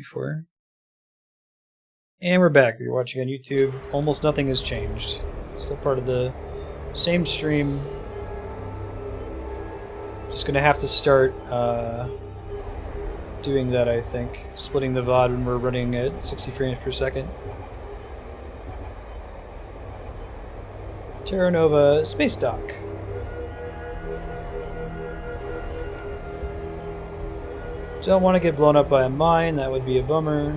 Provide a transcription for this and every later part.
before. And we're back. If you're watching on YouTube, almost nothing has changed. Still part of the same stream. Just gonna have to start doing that, I think. Splitting the VOD when we're running at 60 frames per second. Terra Nova Space Dock. Don't want to get blown up by a mine, that would be a bummer.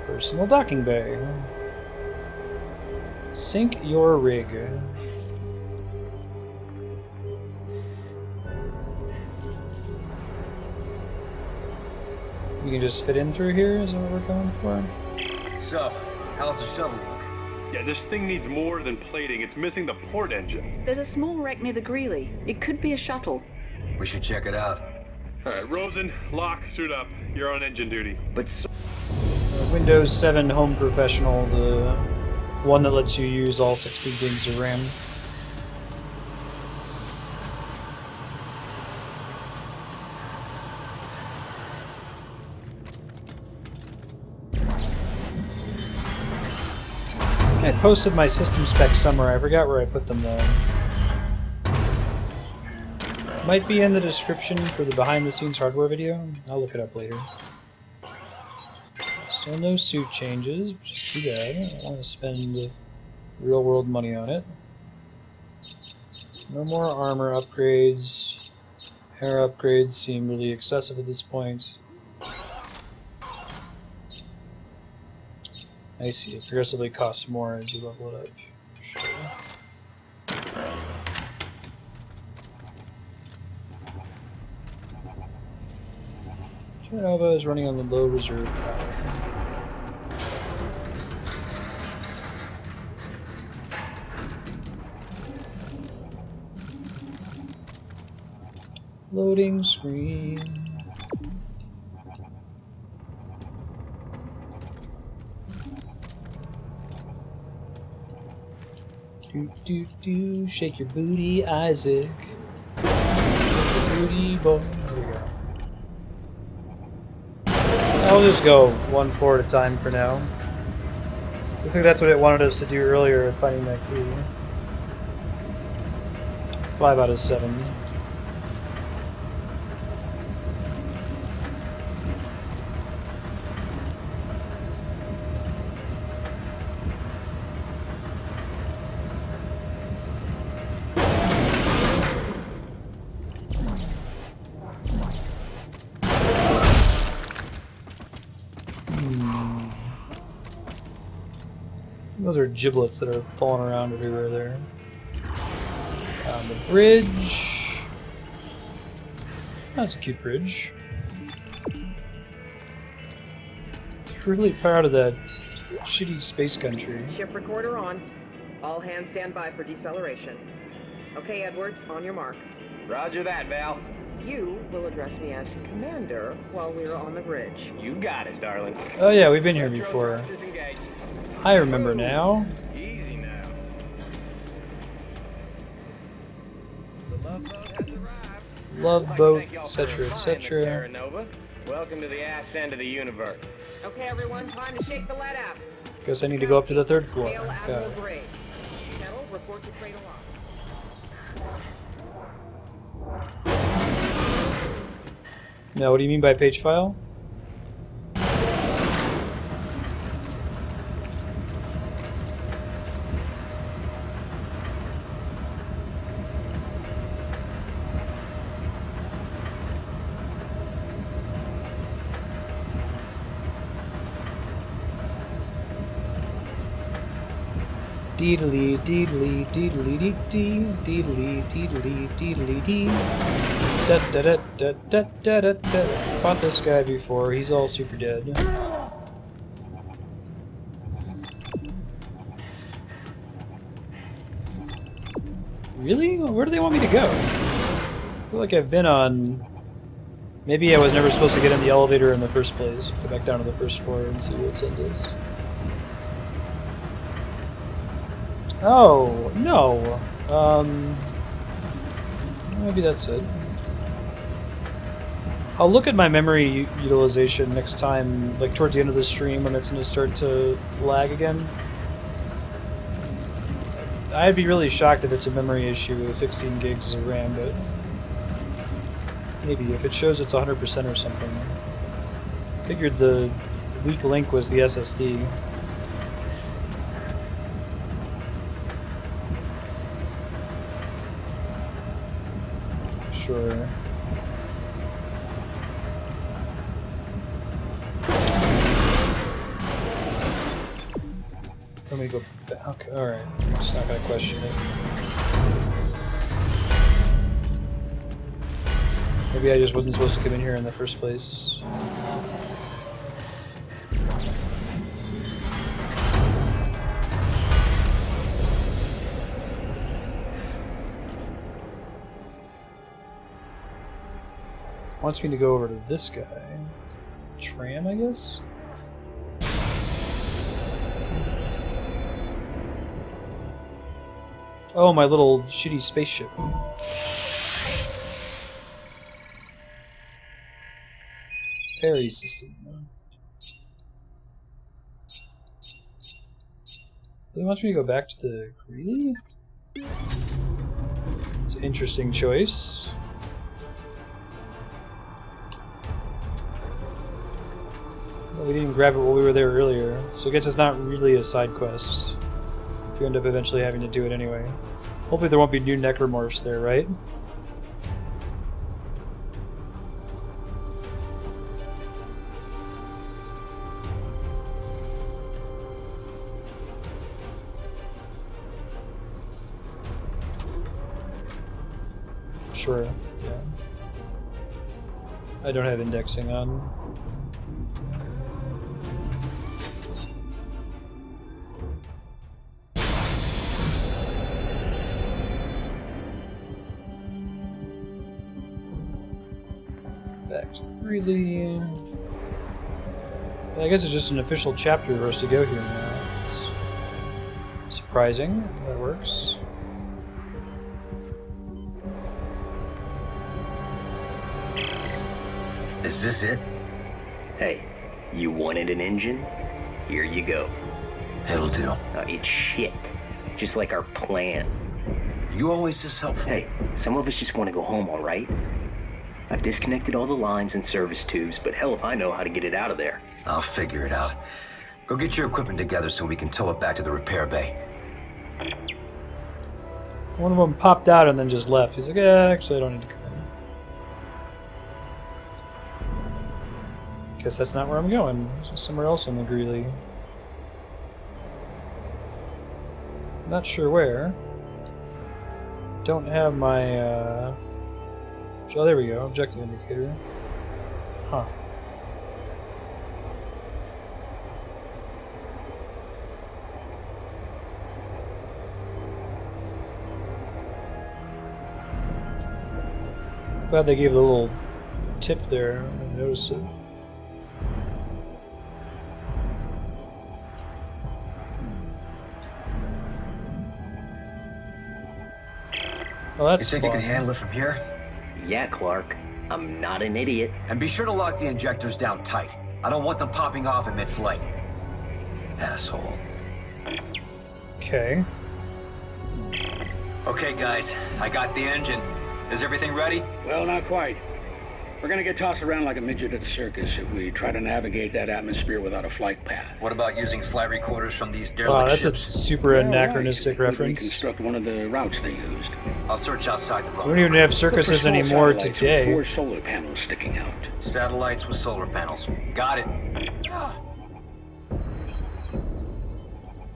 Personal docking bay. Sink your rig. We can just fit in through here, is that what we're going for? So, how's the shuttle look? Yeah, this thing needs more than plating. It's missing the port engine. There's a small wreck near the Greeley. It could be a shuttle. We should check it out. Alright, Rosen, lock, suit up. You're on engine duty. But Windows 7 Home Professional, the one that lets you use all 60 gigs of RAM. I posted my system specs somewhere. I forgot where I put them though. Might be in the description for the behind-the-scenes hardware video. I'll look it up later. Still no suit changes, which is too bad. I don't want to spend real-world money on it. No more armor upgrades. Hair upgrades seem really excessive at this point. I see. It progressively costs more as you level it up. Sure. Terra Nova is running on the low reserve power. Loading screen. Do, shake your booty, Isaac. Shake your booty, boy. There we go. I'll just go one floor at a time for now. I think that's what it wanted us to do earlier, finding that key. 5 out of 7. Those are giblets that are falling around everywhere there. On the bridge. That's a cute bridge. Really proud of that shitty space country. Ship recorder on. All hands stand by for deceleration. Okay, Edwards, on your mark. Roger that, Val. You will address me as Commander while we're on the bridge. You got it, darling. Oh yeah, we've been here before. I remember now. Easy now. The love boat has arrived. Love boat, Thank y'all etc., for flying the Terra etc. Nova. Welcome to the ass end of the universe. Okay, everyone, time to shake the lead out. Guess I need to go up to the 3rd floor. Hail Admiral Okay. Gray. Kettle, report to cradle lock. Now, what do you mean by page file? Deedly, deedly, deedly, dee dee, deedly, deedly, deedly, dee. Da da da da da da da da. Fought this guy before, he's all super dead. Really? Where do they want me to go? I feel like I've been on... Maybe I was never supposed to get in the elevator in the first place. Go back down to the 1st floor and see what it says. Oh, no. Maybe that's it. I'll look at my memory utilization next time, like towards the end of the stream when it's going to start to lag again. I'd be really shocked if it's a memory issue with 16 gigs of RAM, but maybe if it shows it's 100% or something. Figured the weak link was the SSD. Sure. Let me go back. Okay, alright. I'm just not gonna question it. Maybe I just wasn't supposed to come in here in the first place. Wants me to go over to this guy. Tram, I guess? Oh, my little shitty spaceship. Ferry system. He wants me to go back to the Greeley? It's an interesting choice. Well, we didn't grab it while we were there earlier, so I guess it's not really a side quest. You end up eventually having to do it anyway. Hopefully there won't be new necromorphs there, right? Sure, yeah. I don't have indexing on. Back to really. I guess it's just an official chapter for us to go here now. It's surprising. That works. Is this it? Hey, you wanted an engine? Here you go. It'll do. It's shit. Just like our plan. You always this helpful. Hey, some of us just want to go home, all right? I've disconnected all the lines and service tubes, but hell if I know how to get it out of there. I'll figure it out. Go get your equipment together so we can tow it back to the repair bay. One of them popped out and then just left. He's like, yeah, actually I don't need to come in. Guess that's not where I'm going. Just somewhere else on the Greeley. Not sure where. Don't have my, oh, there we go. Objective indicator. Huh. Glad they gave the little tip there. I didn't notice it. Oh, that's You think fun. you can handle it from here? Yeah, Clark. I'm not an idiot. And be sure to lock the injectors down tight. I don't want them popping off in mid-flight. Asshole. Okay. Okay, guys. I got the engine. Is everything ready? Well, not quite. We're gonna get tossed around like a midget at a circus if we try to navigate that atmosphere without a flight path. What about using flight recorders from these Wow, derelict that's ships? a super Yeah, anachronistic right. reference. Reconstruct one of the routes they used. I'll search outside the We road. don't even have Look for circuses small anymore satellites with today. 4 solar panels sticking out. Satellites with solar panels. Got it.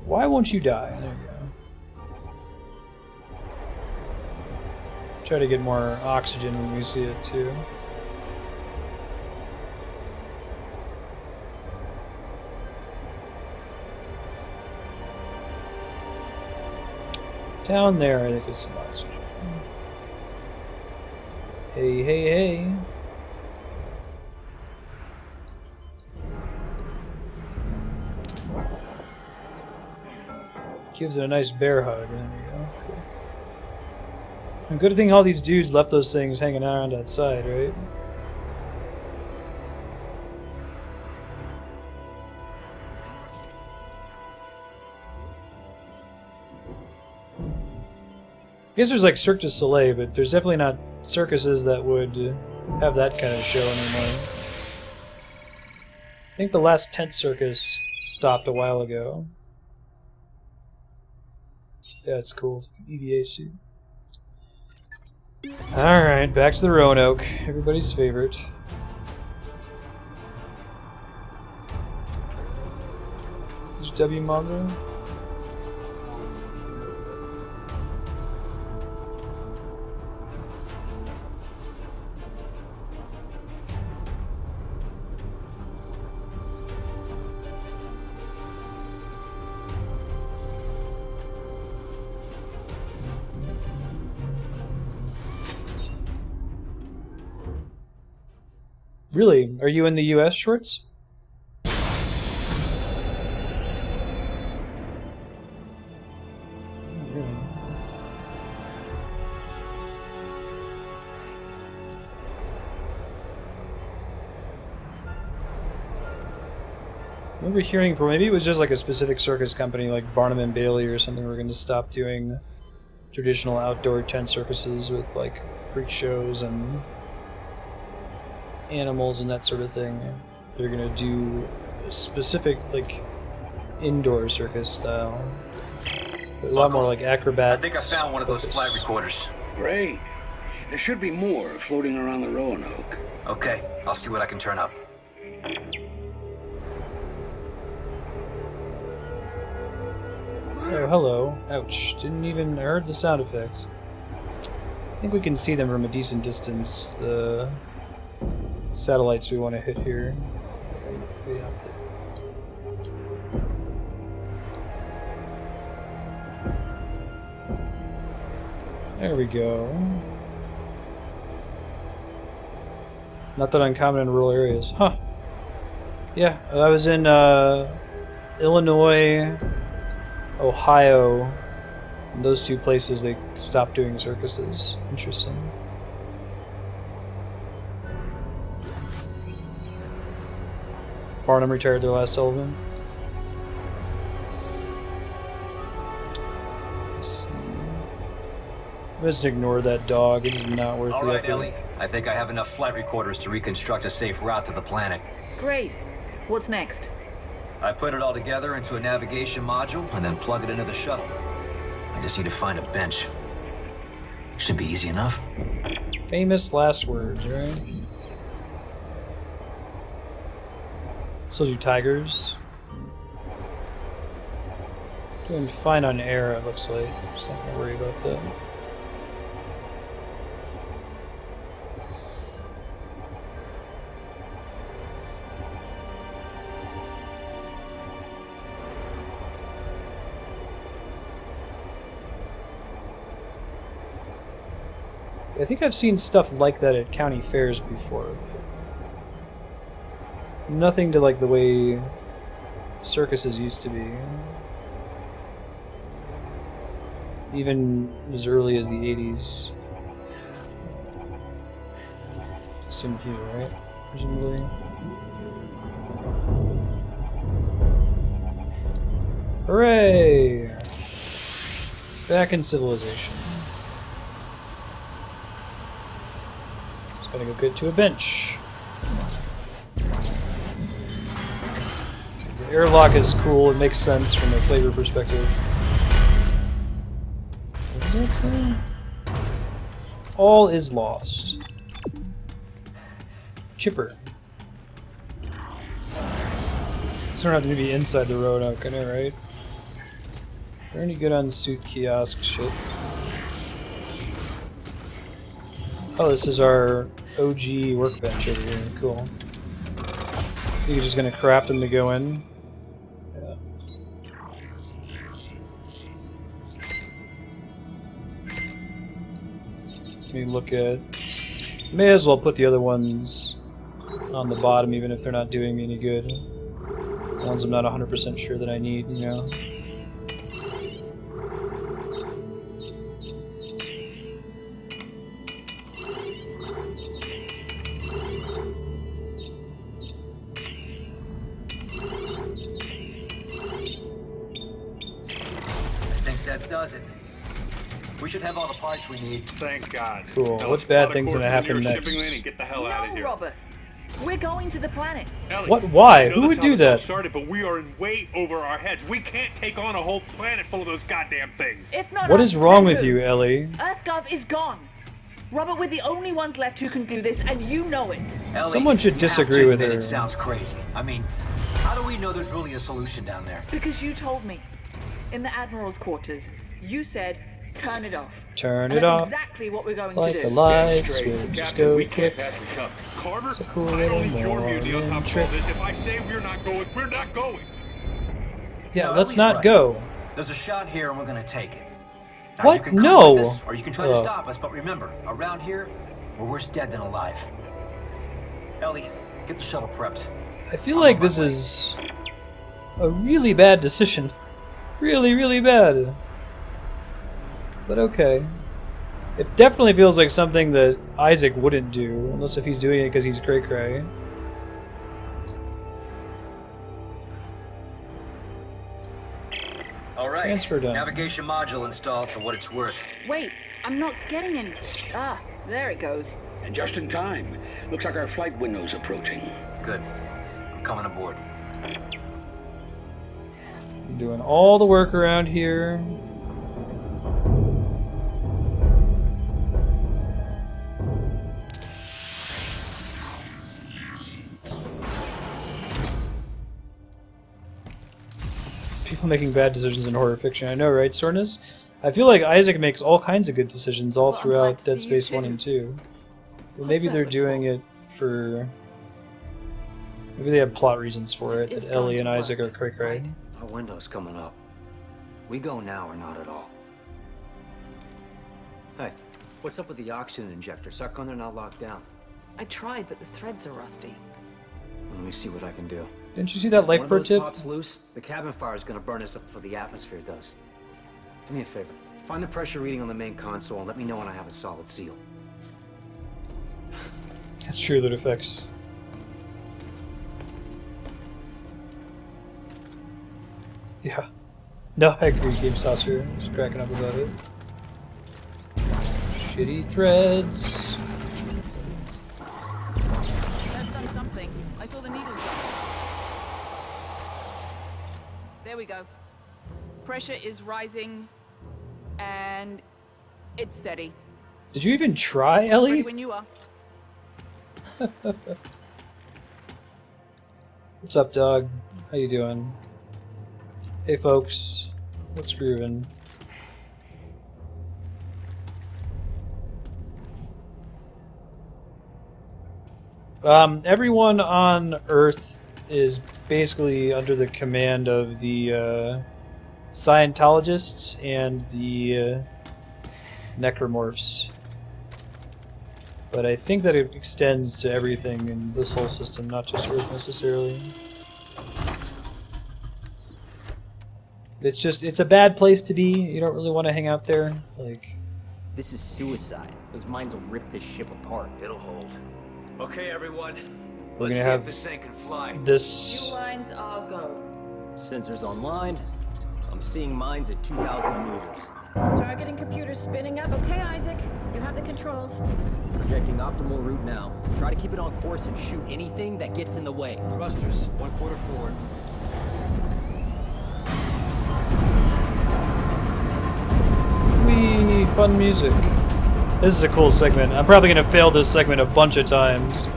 Why won't you die? There you go. Try to get more oxygen when we see it too. Down there, I think is some oxygen. Hey, hey, hey. Gives it a nice bear hug. There we go. Good thing all these dudes left those things hanging around outside, right? I guess there's like Cirque du Soleil, but there's definitely not circuses that would have that kind of show anymore. I think the last tent circus stopped a while ago. Yeah, it's cool. It's an EVA suit. Alright, back to the Roanoke. Everybody's favorite. Is W Mongo? Really? Are you in the US, Shorts? I remember hearing from, maybe it was just like a specific circus company like Barnum and Bailey or something, we're going to stop doing traditional outdoor tent circuses with like freak shows and animals and that sort of thing. They're going to do a specific like indoor circus style. A lot more like acrobats. I think I found one of those flight recorders. Great. There should be more floating around the Roanoke. Okay, I'll see what I can turn up. Oh, hello. Ouch. Didn't even... I heard the sound effects. I think we can see them from a decent distance. The satellites we want to hit here. Way out there. There we go. Not that uncommon in rural areas. Huh. Yeah, I was in Illinois, Ohio. In those two places they stopped doing circuses. Interesting. Barnum retired their last Sullivan. Let's see. Let's ignore that dog. It is not worth All the right, effort. Ellie. I think I have enough flight recorders to reconstruct a safe route to the planet. Great. What's next? I put it all together into a navigation module and then plug it into the shuttle. I just need to find a bench. Should be easy enough. Famous last words, right? So do tigers. Doing fine on air, it looks like. Just not gonna worry about that. I think I've seen stuff like that at county fairs before, but nothing to like the way circuses used to be. Even as early as the 80s. It's in here, right? Presumably. Hooray! Back in civilization. Gonna go get to a bench. The airlock is cool, it makes sense from a flavor perspective. What does that say? All is lost. Chipper. These don't have to be inside the Roanoke, I know, right? Are there any good on suit kiosk shit? Oh, this is our OG workbench over here. Cool. You're just gonna craft them to go in. Yeah. Let me look at. May as well put the other ones on the bottom, even if they're not doing me any good. The ones I'm not 100% sure that I need, you know. should have all the parts we need. Thank God. Cool. Now What let's bad plot a thing's course gonna to the happen nearest next? shipping lane and get the hell out of No, here. Robert. We're going to the planet. Ellie, What? Why? I know Who that's would how do this all that? started, but we are in way over our heads. We can't take on a whole planet full of those goddamn things. If not What us, is wrong then with who? you, Ellie? EarthGov is gone. Robert, we're the only ones left who can do this, and you know it. Ellie, Someone should you disagree have to with admit her. It sounds crazy. I mean, how do we know there's really a solution down there? Because you told me. In the Admiral's quarters, you said, turn it off. Turn And it that's off. exactly what we're going Like to the do. lights Straight. will just Captain, go we can't quick. pass the cup. Carver, It's a cool I little don't need your beauty on top morning of all trip. this. If I say we're not going, we're not going. Yeah, No, let's Ellie's not right. go. There's a shot here and we're gonna take it. Now, What? You can come No. with us, or you can try to Oh. stop us, but remember, around here, we're worse dead than alive. Ellie, get the shuttle prepped. I feel I'm like on my this way. is a really bad decision. Really, really bad. But okay. It definitely feels like something that Isaac wouldn't do, unless if he's doing it because he's cray-cray. All right. Transfer done. Navigation module installed for what it's worth. Wait, I'm not getting any. Ah, there it goes. And just in time. Looks like our flight window's approaching. Good. I'm coming aboard. I'm doing all the work around here. People making bad decisions in horror fiction. I know, right, Sornas? I feel like Isaac makes all kinds of good decisions all Well, I'm throughout glad to Dead see you Space 1 and too. 2. But maybe that they're look doing for? it for... Maybe they have plot reasons for This it, is that Ellie going and to Isaac are work, cray-cray. right? Our window's coming up. We go now or not at all. Hey, what's up with the oxygen injectors? How come they're not locked down? I tried, but the threads are rusty. Let me see what I can do. Didn't you see that life One of pro those tip? pops loose, the cabin fire is gonna burn us up before the atmosphere does. Do me a favor. Find the pressure reading on the main console and let me know when I have a solid seal. It's true that affects. Yeah. No, I agree, Game Saucer. Just cracking up about it. Shitty threads. That's done something. I saw the needle. There we go. Pressure is rising, and it's steady. Did you even try, Ready Ellie? when you are. What's up, dog? How you doing? Hey, folks. What's groovin'? Everyone on Earth is basically under the command of the Scientologists and the Necromorphs. But I think that it extends to everything in this whole system, not just Earth necessarily. It's a bad place to be. You don't really want to hang out there. Like, This is suicide. Those mines will rip this ship apart. It'll hold. Okay, everyone. We're Let's gonna see have if this thing can fly. this. Fuel lines are go. Sensors online. I'm seeing mines at 2,000 meters. Targeting computer spinning up. Okay, Isaac. You have the controls. Projecting optimal route now. Try to keep it on course and shoot anything that gets in the way. Thrusters, 1/4 forward. Wee, fun music. This is a cool segment. I'm probably gonna fail this segment a bunch of times.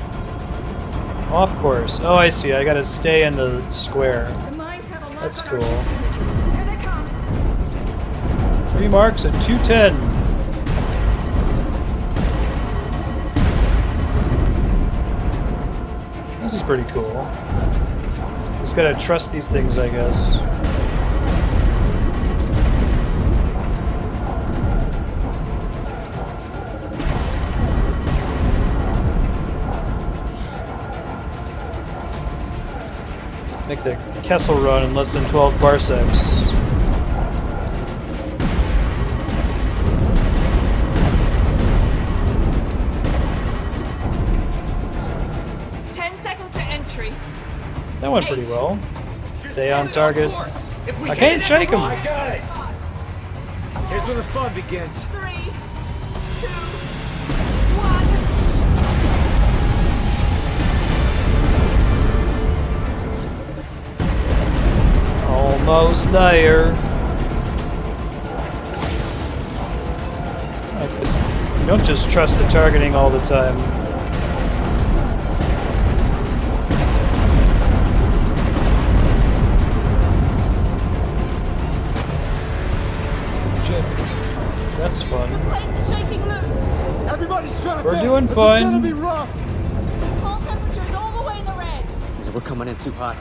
Off course. Oh, I see. I gotta stay in the square. The mines have a lock That's on cool. our signature. Here they come. 3 marks at 210. This is pretty cool. Just gotta trust these things, I guess. Make the Kessel run in less than 12 parsecs. That went pretty well. Stay on target. I can't shake him. I got it. Here's where the fun begins. 3, Almost there. I guess you don't just trust the targeting all the time. Shit. That's fun. The planes are shaking loose. Everybody's strapped We're in. doing This is fine. gonna be rough. Hull temperature's all the way in the red. We're coming in too hot.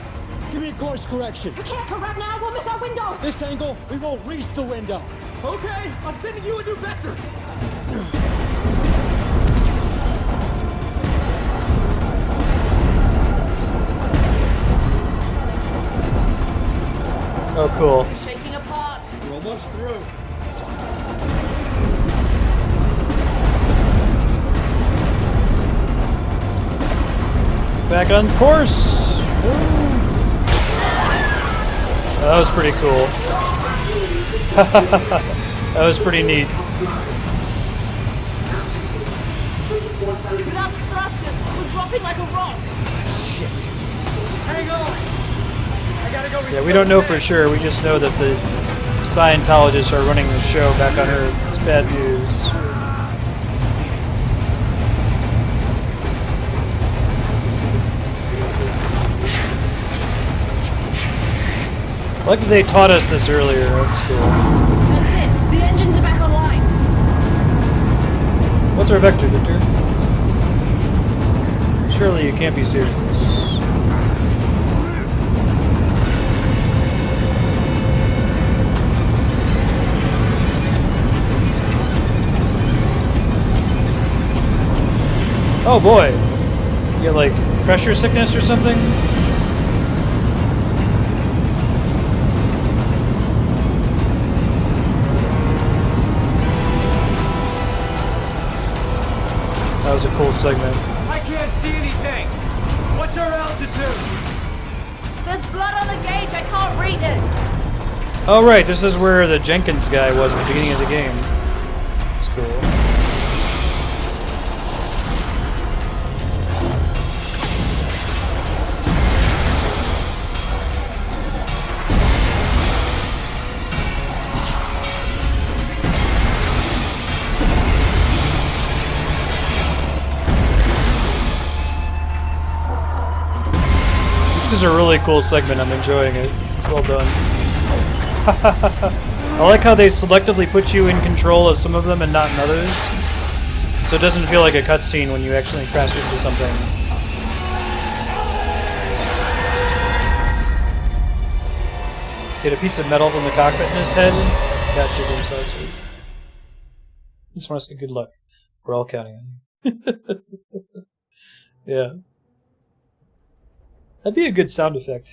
Give me a course correction. We can't correct now. We'll miss our window. This angle, we won't reach the window. Okay, I'm sending you a new vector. Oh, cool. Shaking apart. We're almost through. Back on course. That was pretty cool. That was pretty neat. Without the thrusters, we're dropping like a rock. Shit. Hang on. I gotta go. Yeah, we don't know for sure. We just know that the Scientologists are running the show back on Earth. It's bad news. I like that they taught us this earlier. That's cool. That's it. The engines are back online. What's our vector, Victor? Surely you can't be serious. Oh boy! You get like pressure sickness or something? That was a cool segment. I can't see anything. What's our altitude? There's blood on the gauge. I can't read it. Oh right, this is where the Jenkins guy was at the beginning of the game. That's cool. This is a really cool segment. I'm enjoying it. Well done. I like how they selectively put you in control of some of them and not in others. So it doesn't feel like a cutscene when you actually crash into something. Get a piece of metal from the cockpit in his head. That should be saucer. Just want to say good luck. We're all counting on you. Yeah. That'd be a good sound effect.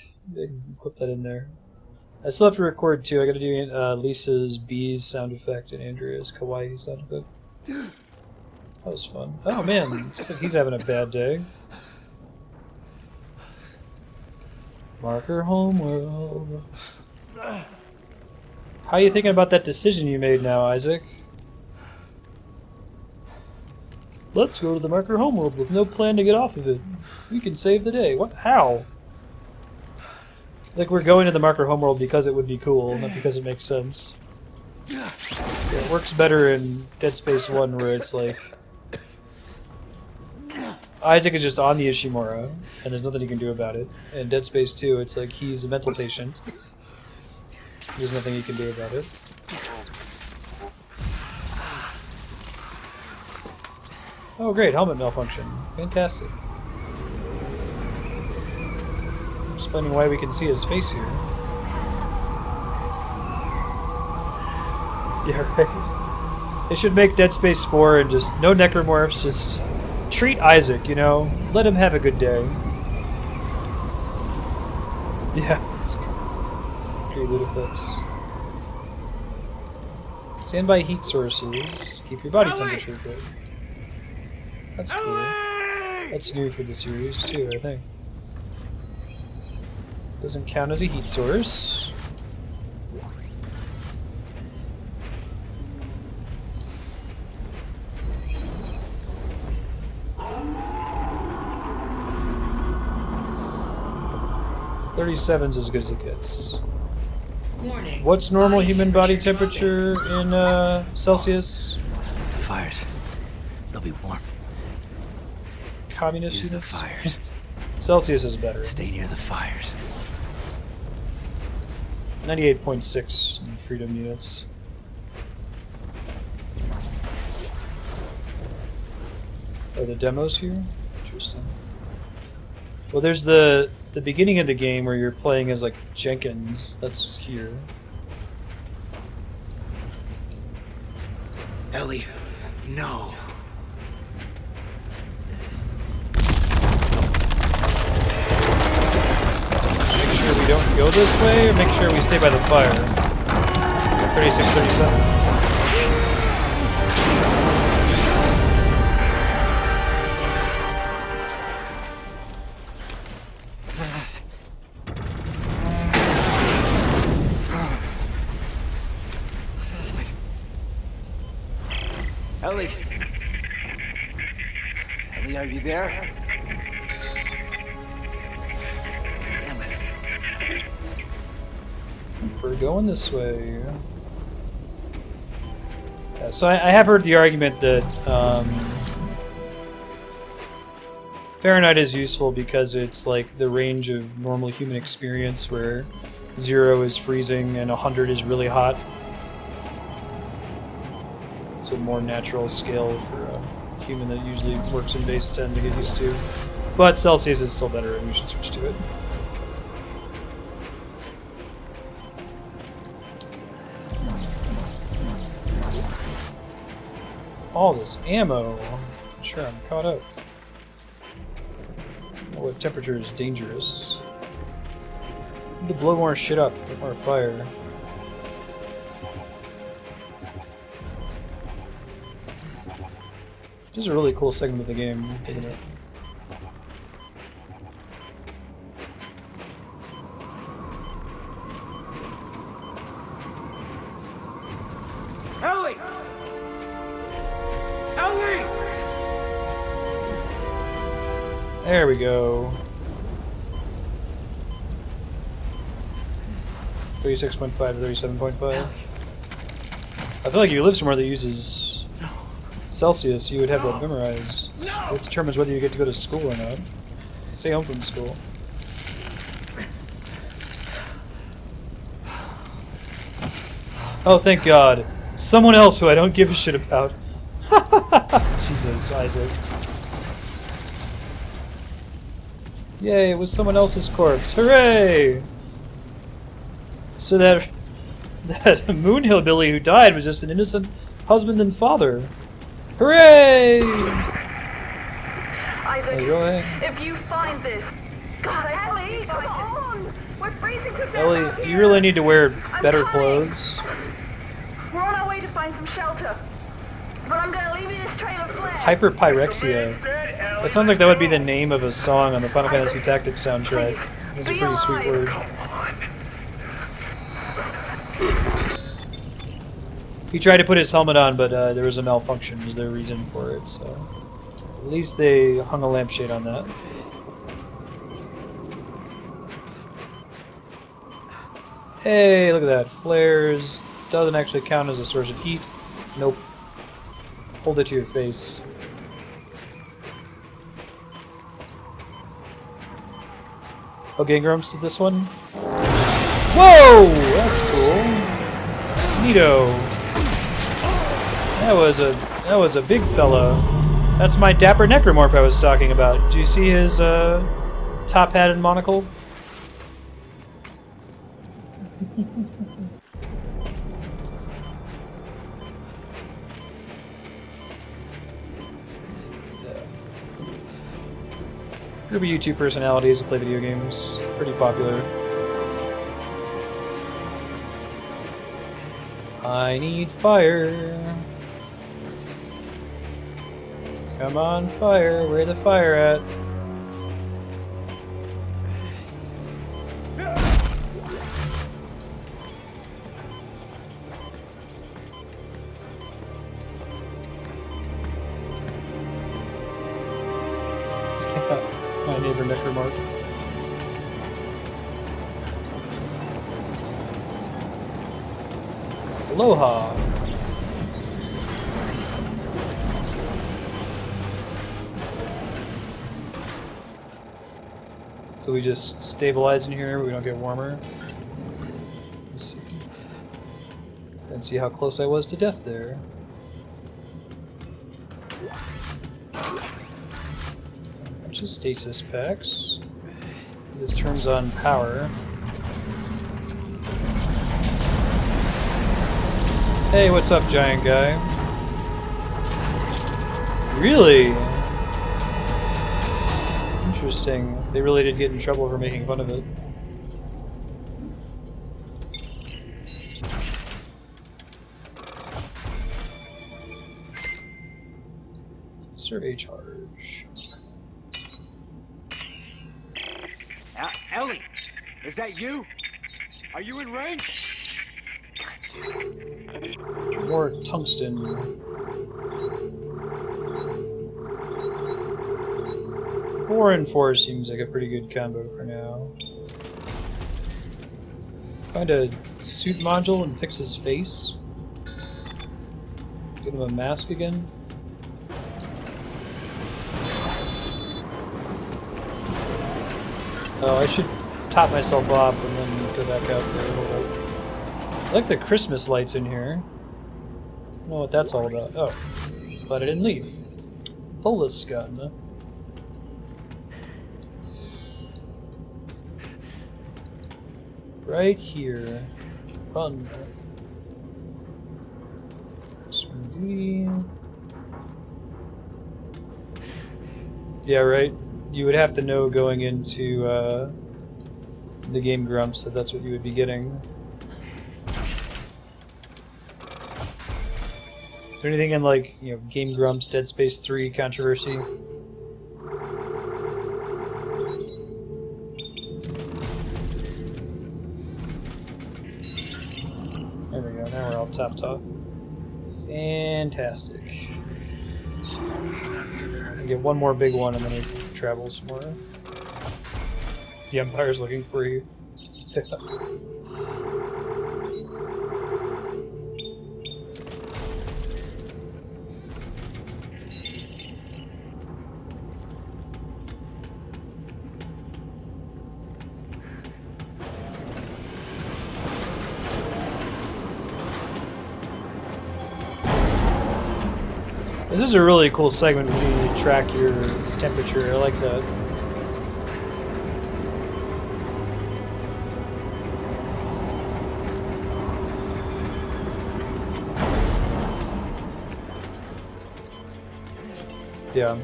Clip that in there. I still have to record too. I gotta do Lisa's bees sound effect and Andrea's kawaii sound effect. That was fun. Oh man, looks like he's having a bad day. Marker homeworld. How are you thinking about that decision you made now, Isaac? Let's go to the marker homeworld with no plan to get off of it. We can save the day. What? How? Like we're going to the marker homeworld because it would be cool, not because it makes sense. Yeah, it works better in Dead Space 1 where it's like... Isaac is just on the Ishimura, and there's nothing he can do about it. In Dead Space 2, it's like he's a mental patient. There's nothing he can do about it. Oh great, helmet malfunction. Fantastic. Explaining why we can see his face here. Yeah, right. They should make Dead Space 4 and just no necromorphs, just treat Isaac, you know? Let him have a good day. Yeah, it's pretty good effects. Standby heat sources to keep your body temperature good. That's cool. That's new for the series too, I think. Doesn't count as a heat source. .37's as good as it gets. What's normal human body temperature in Celsius? The fires. They'll be warm. Communist Use the units? fires. Celsius is better. Stay near the fires. 98.6 in freedom units. Are the demos here? Interesting. Well, there's the beginning of the game where you're playing as like Jenkins. That's here. Ellie, no. Make sure we don't go this way, or make sure we stay by the fire. 3637. Ellie! Ellie, are you there? Damn it. We're going this way. So I have heard the argument that Fahrenheit is useful because it's like the range of normal human experience where 0 is freezing and 100 is really hot. It's a more natural scale for a human that usually works in base 10 to get used to. But Celsius is still better and we should switch to it. All this ammo. Sure, I'm caught up. What temperature is dangerous? Need to blow more shit up, get more fire. This is a really cool segment of the game. I'm digging it. Ellie! Ellie! There we go. 36.5 to 37.5. I feel like if you live somewhere that uses Celsius, you would have that memorized. It determines whether you get to go to school or not. Stay home from school. Oh, thank God. Someone else who I don't give a shit about. Jesus, Isaac. Yay, it was someone else's corpse. Hooray! So that Moon Hillbilly who died was just an innocent husband and father. Hooray! Isaac, Hey, go ahead. if you find this... God, Ellie, come on! We're freezing to death out Ellie, you here. really need to wear I'm better coming. clothes. We're on our way to find some shelter. But I'm gonna leave you this trail of flares. Hyperpyrexia. That sounds like that would be the name of a song on the Final Fantasy Tactics soundtrack. It's a pretty sweet word. He tried to put his helmet on, but there was a malfunction, was their reason for it, so... At least they hung a lampshade on that. Hey, look at that. Flares. Doesn't actually count as a source of heat. Nope. Hold it to your face. Oh, Gangrumps did this one? Whoa! That's cool. Neato. That was a big fella. That's my dapper necromorph I was talking about. Do you see his top hat and monocle? Group of YouTube personalities that play video games. Pretty popular. I need fire. Come on, fire. Where the fire at? My neighbor Necromark. Aloha. So we just stabilize in here, we don't get warmer. Let's see. And see how close I was to death there. Bunch of stasis packs. This turns on power. Hey, what's up, giant guy? Really? Interesting. They really did get in trouble for making fun of it. Survey charge. Ellie, is that you? Are you in range? More tungsten. 4 and 4 seems like a pretty good combo for now. Find a suit module and fix his face. Give him a mask again. Oh, I should top myself off and then go back out there. Hold up. I like the Christmas lights in here. I don't know what that's all about. Oh, glad I didn't leave. Bolus gun. Right here. Run. Swing. Yeah, right. You would have to know going into the Game Grumps that that's what you would be getting. Is there anything in, like, you know, Game Grumps, Dead Space 3 controversy? There we go, now we're all topped off. Fantastic. I get one more big one and then we travel some more. The Empire's looking for you. This is a really cool segment when you track your temperature. I like that. Yeah.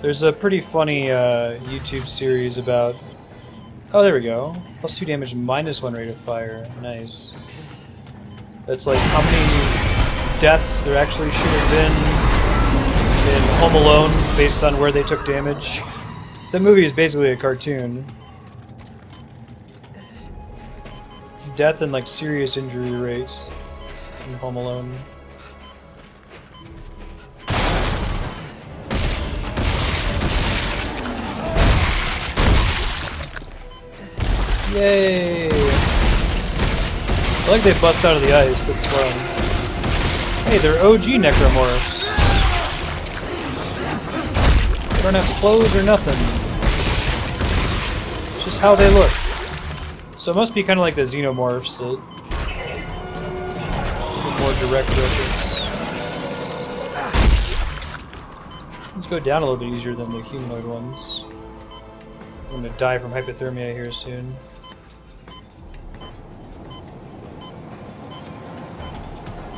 There's a pretty funny YouTube series about... Oh, there we go. +2 damage, -1 rate of fire. Nice. That's like how many deaths there actually should have been in Home Alone based on where they took damage. That movie is basically a cartoon. Death and like serious injury rates in Home Alone. Yay! I like they bust out of the ice, that's fun. Hey, they're OG necromorphs. They don't have clothes or nothing. It's just how they look. So it must be kind of like the xenomorphs that... more direct reference. Let's go down a little bit easier than the humanoid ones. I'm gonna die from hypothermia here soon.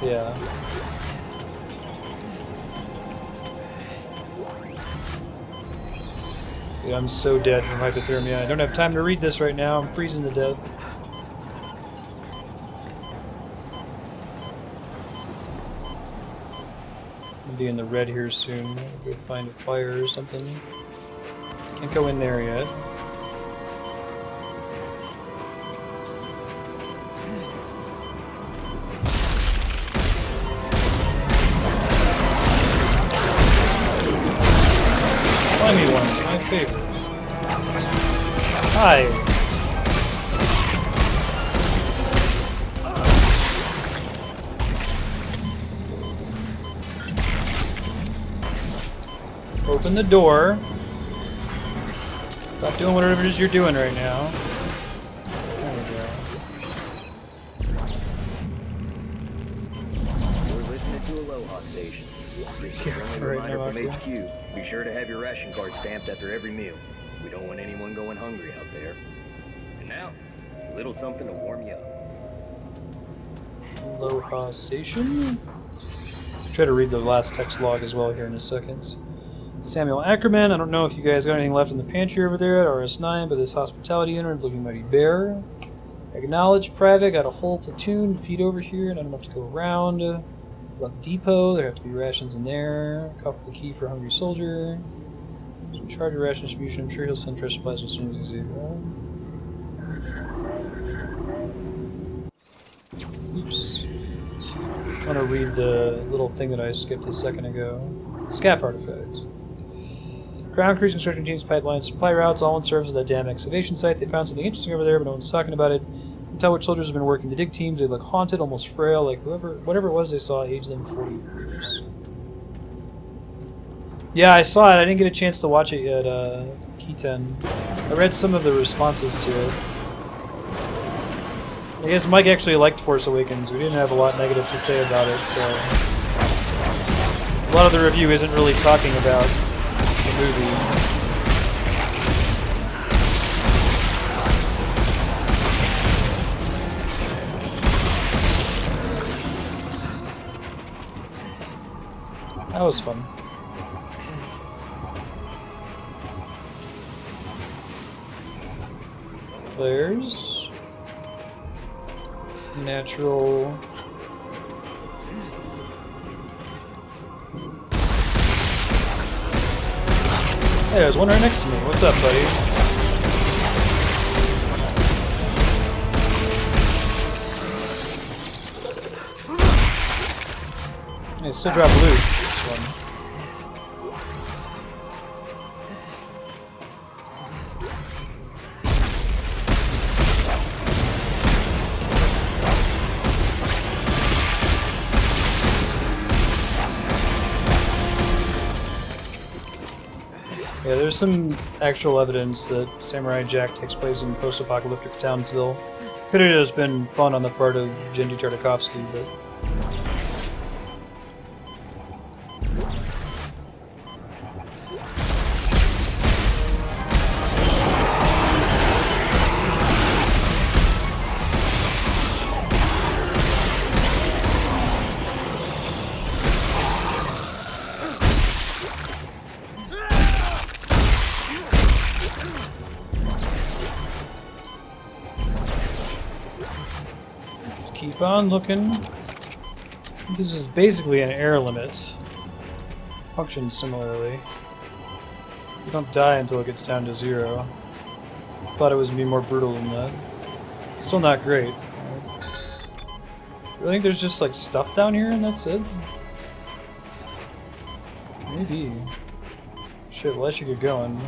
Yeah. Dude, I'm so dead from hypothermia. I don't have time to read this right now. I'm freezing to death. I'll be in the red here soon. I'll go find a fire or something. Can't go in there yet. Slimy ones, my favorite. Hi. Open the door. Stop doing whatever it is you're doing right now. There we go. We're listening to Aloha Station. Just a friendly reminder from HQ. Be sure to have your ration card stamped after every meal. We don't want anyone going hungry out there. And now, a little something to warm you up. Aloha Station. Try to read the last text log as well here in a second. Samuel Ackerman, I don't know if you guys got anything left in the pantry over there at RS9, but this hospitality unit is looking mighty bare. Acknowledge, Private, got a whole platoon to feed over here, not enough to go around. About the depot, there have to be rations in there. Copy the key for a hungry soldier. In charge of ration distribution, I'm sure he'll send fresh supplies as soon as he's able. Oops. I want to read the little thing that I skipped a second ago. Scaff artifact. Ground crews, construction teams, pipelines, supply routes, all in service of that damn excavation site. They found something interesting over there, but no one's talking about it. You can tell which soldiers have been working the dig teams. They look haunted, almost frail, like whatever it was they saw aged them 40 years. Yeah, I saw it. I didn't get a chance to watch it yet, Keaton. I read some of the responses to it. I guess Mike actually liked Force Awakens. We didn't have a lot negative to say about it, so... A lot of the review isn't really talking about the movie. That was fun. Flares. Natural. Hey, there's one right next to me. What's up, buddy? Hey, still drop loot. This one. Yeah, there's some actual evidence that Samurai Jack takes place in post-apocalyptic Townsville. Could have just been fun on the part of Jendy Tartakovsky, but... Keep on looking. This is basically an air limit. Functions similarly. You don't die until it gets down to 0. Thought it was gonna be more brutal than that. Still not great. Really think there's just like stuff down here and that's it? Maybe. Shit, well I should get going.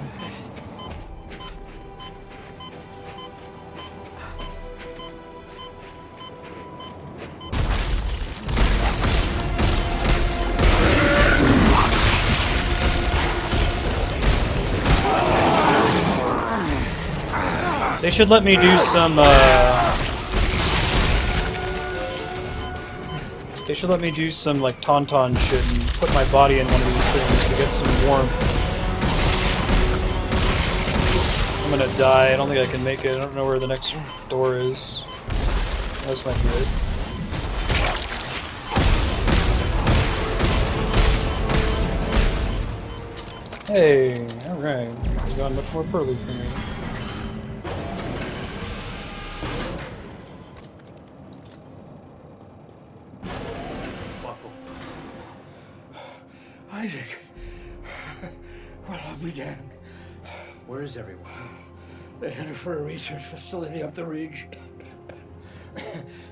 They should let me do some, They should let me do some, like, tauntaun shit and put my body in one of these things to get some warmth. I'm gonna die. I don't think I can make it. I don't know where the next door is. This might be it. Hey, alright. It's gone much more poorly for me. Isaac. Well, I'll be damned. Where is everyone? They headed for a research facility up the ridge.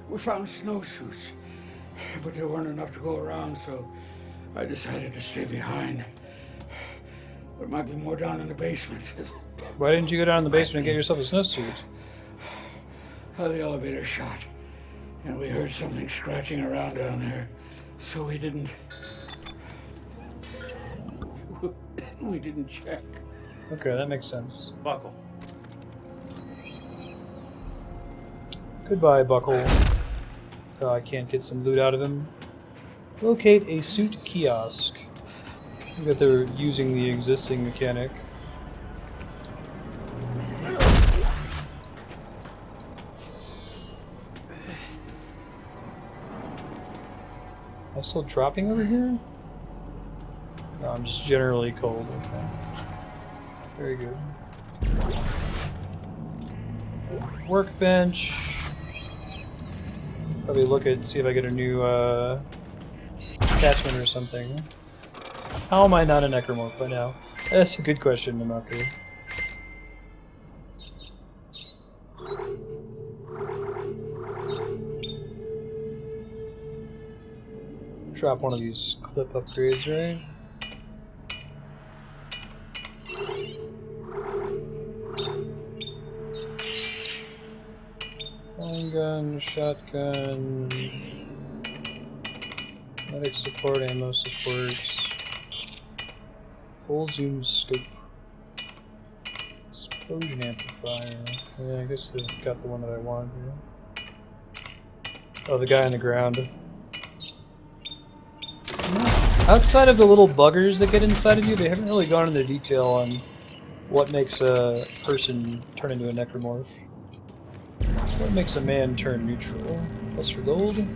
We found snowsuits, but there weren't enough to go around, so I decided to stay behind. There might be more down in the basement. Why didn't you go down in the basement and get yourself a snowsuit? The elevator shot, and we heard something scratching around down there, so we didn't. We didn't check. Okay, that makes sense. Buckle. Goodbye, Buckle. I can't get some loot out of him. Locate a suit kiosk. I think that they're using the existing mechanic. Am I still dropping over here? No, I'm just generally cold. Okay. Very good. Workbench. Probably look at, see if I get a new attachment or something. How am I not a necromorph by now? That's a good question, Namaku. Drop one of these clip upgrades, right? Gun, shotgun, medic support, ammo support, full zoom scope, explosion amplifier. Yeah, I guess I've got the one that I want here. Oh, the guy on the ground. Outside of the little buggers that get inside of you, they haven't really gone into detail on what makes a person turn into a necromorph. What makes a man turn neutral? Plus for gold?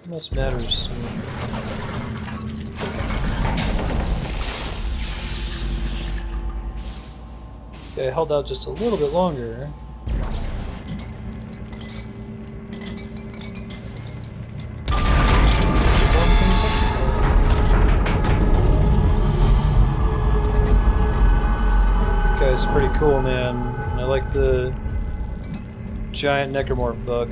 Must matter soon. Okay, I held out just a little bit longer. Guy's pretty cool, man. I like the giant necromorph bug.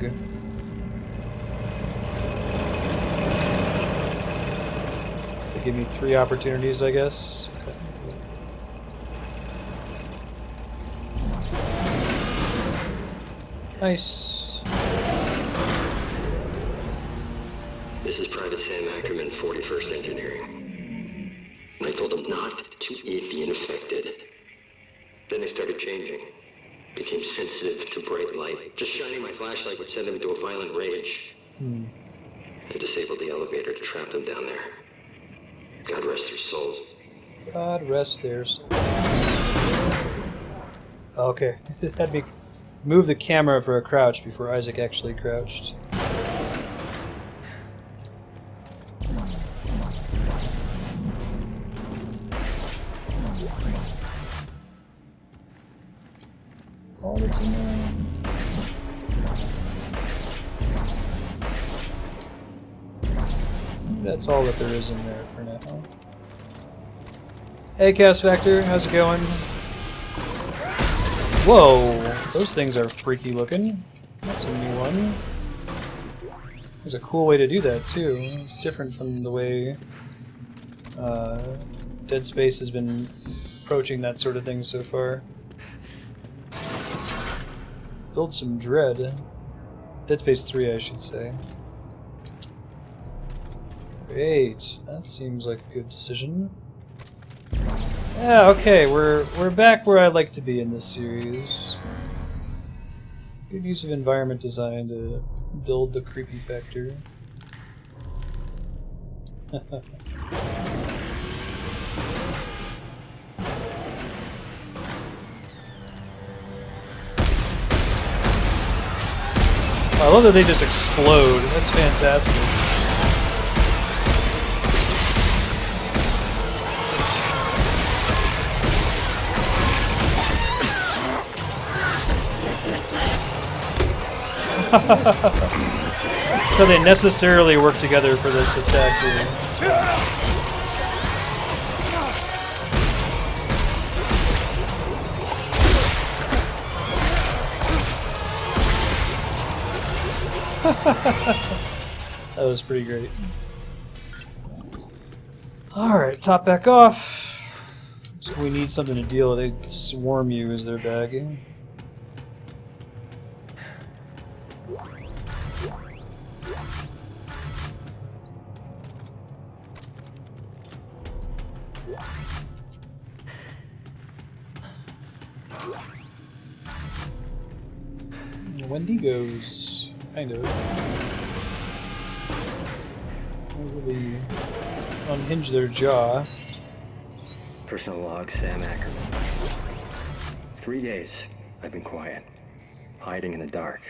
They give me 3 opportunities, I guess. Okay. Nice. This is Private Sam Ackerman, 41st Engineering. I told them not to eat the infected. Then they started changing. Became sensitive to bright light. Just shining my flashlight would send them into a violent rage. I disabled the elevator to trap them down there. God rest their souls. God rest their souls. Okay, this had me move the camera for a crouch before Isaac actually crouched. All that's in there. That's all that there is in there for now. Hey, Chaos Factor, how's it going? Whoa, those things are freaky looking. That's a new one. There's a cool way to do that too. It's different from the way Dead Space has been approaching that sort of thing so far. Build some dread. Dead Space 3, I should say. Great, that seems like a good decision. Yeah, okay, we're back where I'd like to be in this series. Good use of environment design to build the creepy factor. I love that they just explode. That's fantastic. So they necessarily work together for this attack here. That was pretty great. Alright, top back off. So we need something to deal with. They swarm you as their bag. Wendigos, kind of. Don't really unhinge their jaw. Personal log, Sam Ackerman. 3 days, I've been quiet, hiding in the dark.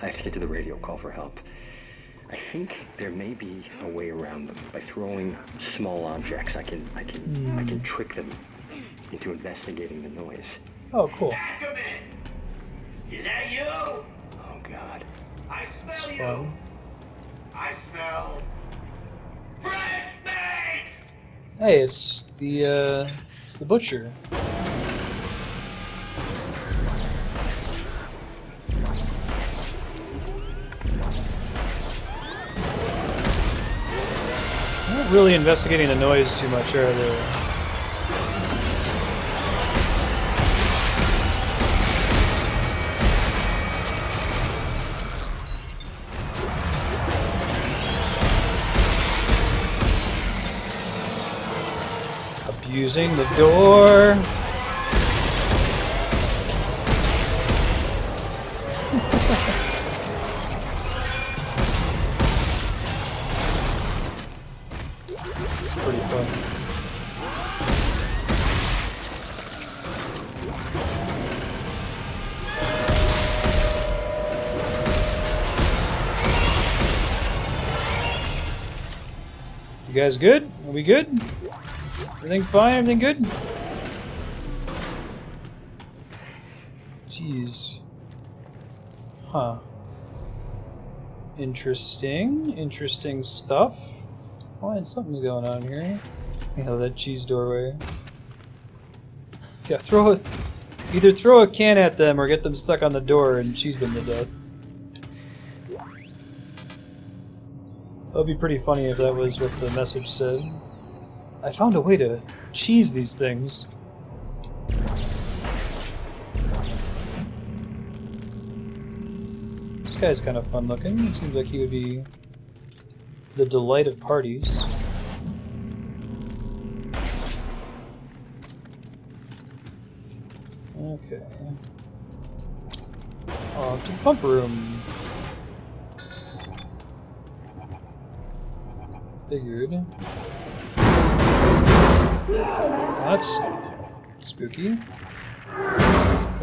I have to get to the radio, call for help. I think there may be a way around them. By throwing small objects, I can trick them into investigating the noise. Oh, cool. Ackerman! Is that you? Oh, God. I smell That's you! fun. I smell... fresh meat! Hey, it's the butcher. They're not really investigating the noise too much, are they? Abusing the door. It's pretty fun. You guys good? Are we good? Everything fine? Everything good? Jeez. Huh. Interesting. Interesting stuff. Oh, and something's going on here. You know, that cheese doorway. Yeah, either throw a can at them or get them stuck on the door and cheese them to death. That would be pretty funny if that was what the message said. I found a way to cheese these things. This guy's kind of fun looking. He seems like he would be the delight of parties. Okay. Off to the pump room. Figured. That's spooky. In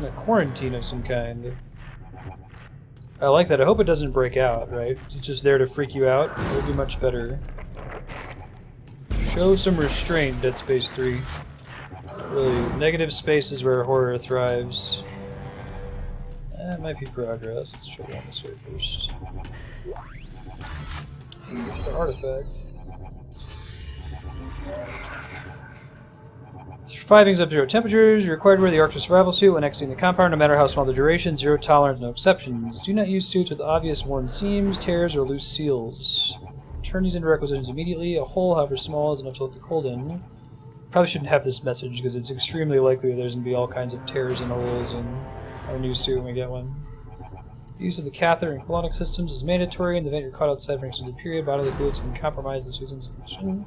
a quarantine of some kind. I like that. I hope it doesn't break out, right? It's just there to freak you out. It would be much better. Show some restraint, Dead Space 3. Really, negative space is where horror thrives. That might be progress. Let's try going this way first. The artifact. Surviving sub-zero temperatures. You're required to wear the Arctic survival suit when exiting the compound, no matter how small the duration. Zero tolerance, no exceptions. Do not use suits with obvious worn seams, tears, or loose seals. Turn these into requisitions immediately. A hole, however small, is enough to let the cold in. Probably shouldn't have this message because it's extremely likely there's going to be all kinds of tears and holes in our new suit when we get one. The use of the catheter and colonic systems is mandatory. In the event you're caught outside for an extended period, bodily fluids can compromise the suit's installation.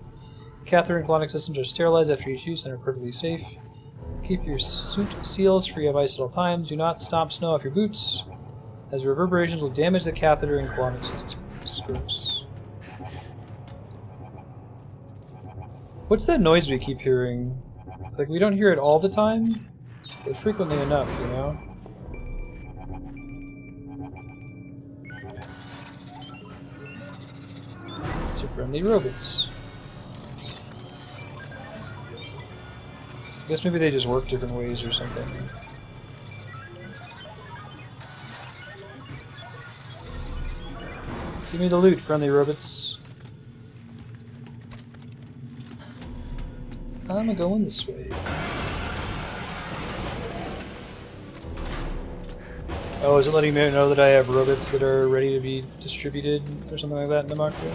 Catheter and colonic systems are sterilized after each use and are perfectly safe. Keep your suit seals free of ice at all times. Do not stomp snow off your boots, as reverberations will damage the catheter and colonic systems. Gross. What's that noise we keep hearing? Like, we don't hear it all the time, but frequently enough, you know? It's your friendly robots. I guess maybe they just work different ways or something. Give me the loot, friendly robots. I'm going this way. Oh, is it letting me know that I have robots that are ready to be distributed or something like that in the market?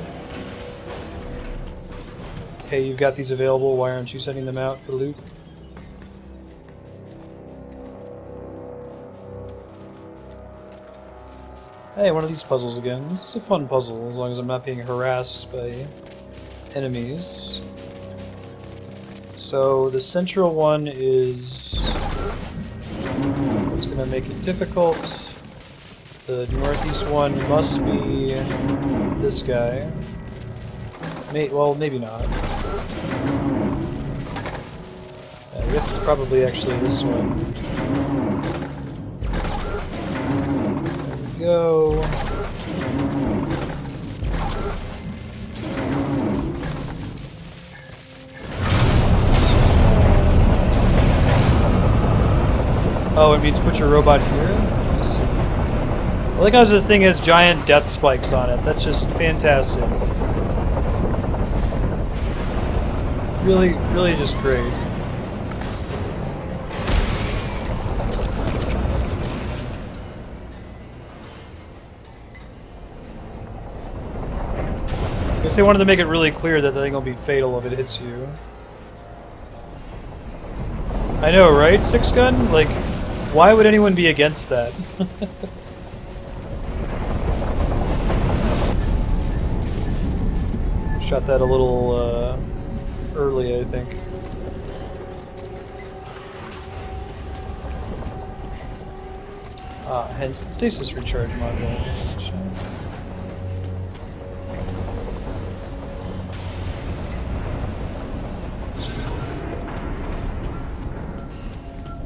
Hey, you've got these available, why aren't you sending them out for loot? Hey, one of these puzzles again. This is a fun puzzle, as long as I'm not being harassed by enemies. So the central one is what's going to make it difficult. The northeast one must be this guy. Well, maybe not. I guess it's probably actually this one. There we go. Oh, it means put your robot here? I like how this thing has giant death spikes on it. That's just fantastic. Really, really just great. I guess they wanted to make it really clear that the thing will be fatal if it hits you. I know, right? 6-gun? Like, why would anyone be against that? Shot that a little early, I think. Ah, hence the stasis recharge module.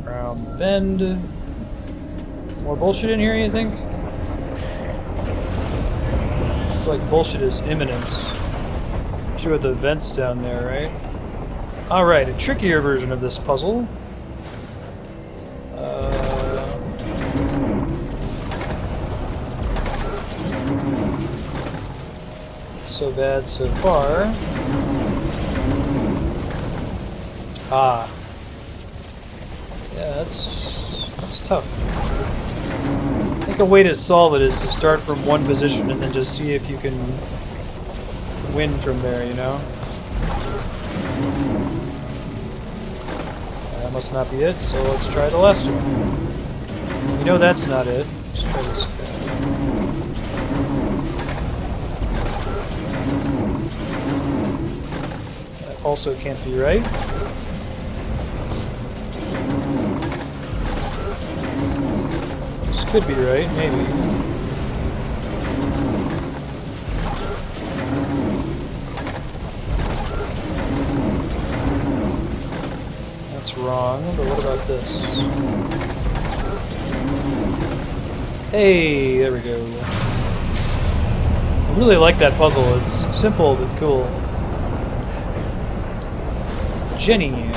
Round the bend. More bullshit in here, you think? I feel like bullshit is imminent. Especially with the vents down there, right? Alright, a trickier version of this puzzle. So bad so far. Ah. Yeah, that's tough. I think a way to solve it is to start from one position and then just see if you can win from there, you know? That must not be it, so let's try the last one. You know that's not it. Let's try this guy. That also can't be right. This could be right, maybe. Wrong, but what about this? Hey, there we go. I really like that puzzle. It's simple but cool. Jenny.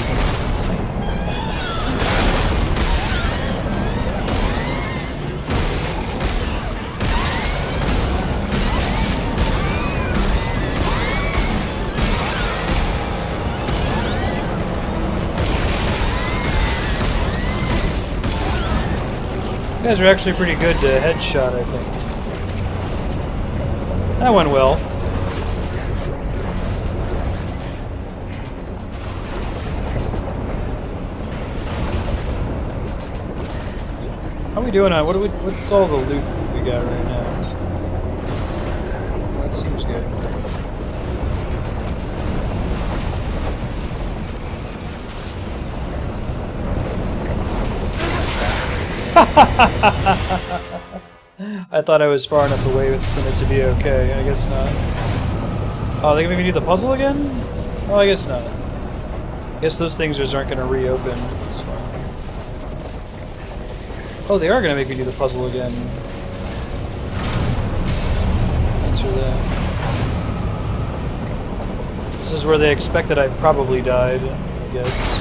You guys are actually pretty good headshot, I think. That went well. How are we doing on what's all the loot we got right now? That seems good. I thought I was far enough away from it to be okay. I guess not. Oh, they gonna make me do the puzzle again? Oh, I guess not. I guess those things just aren't gonna reopen. That's fine. Oh, they are gonna make me do the puzzle again. Answer that. This is where they expect that I probably died, I guess.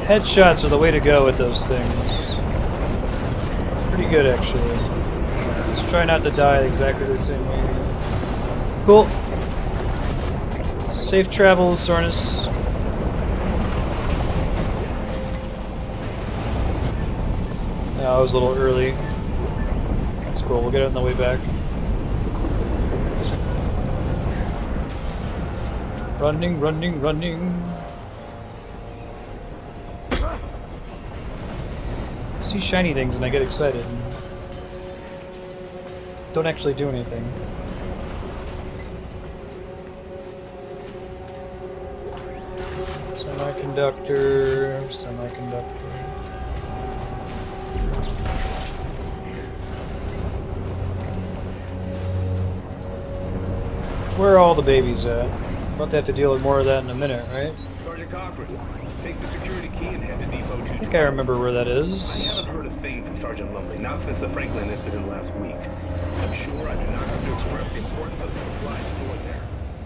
Headshots are the way to go with those things. Pretty good, actually. Let's try not to die exactly the same way. Cool. Safe travels, Sornus. No, I was a little early. cool. We'll get it on the way back. Running, running, running. I see shiny things and I get excited. Don't actually do anything. Semiconductor, semiconductor. Where are all the babies at? About to have to deal with more of that in a minute, right? Sergeant Cochran, take the security key and head to Depot 2. I think I remember where that is. I haven't heard a thing from Sergeant Lumley, not since the Franklin incident last week. I'm sure I do not have to express the importance of the supplies stored there.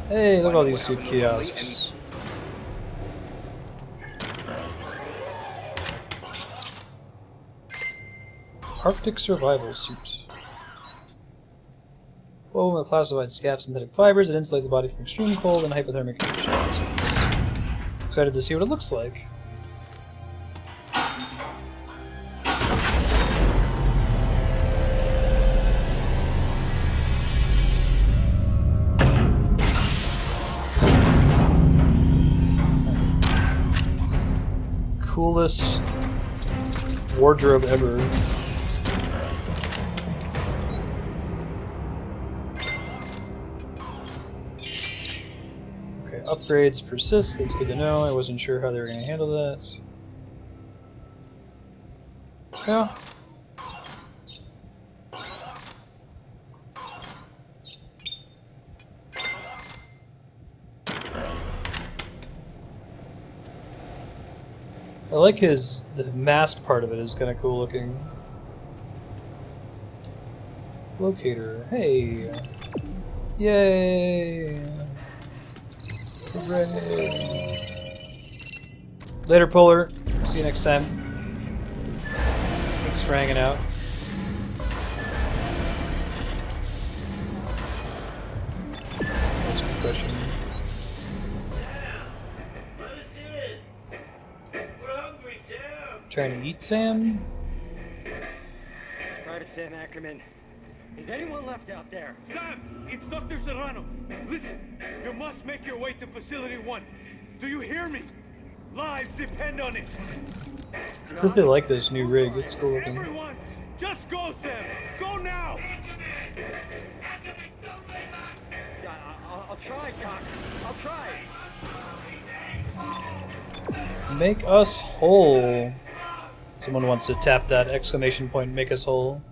Hey, look at all these soup kiosks. Arctic survival suit. Woven with classified SCAF synthetic fibers that insulate the body from extreme cold and hypothermic conditions. Excited to see what it looks like. Coolest wardrobe ever. Okay, upgrades persist, that's good to know. I wasn't sure how they were going to handle that. Yeah. I like the mask part of it is kind of cool looking. Locator, hey! Yay! Hooray! Later, Polar. See you next time. Thanks for hanging out. That's a good question. Trying to eat Sam? Private Sam Ackerman. Is anyone left out there? Sam! It's Dr. Serrano. Listen, you must make your way to Facility 1. Do you hear me? Lives depend on it. I really like this new rig. It's cool looking. Everyone, just go, Sam. Go now. I'll try, Doc. I'll try. Make us whole. Someone wants to tap that exclamation point, make us whole.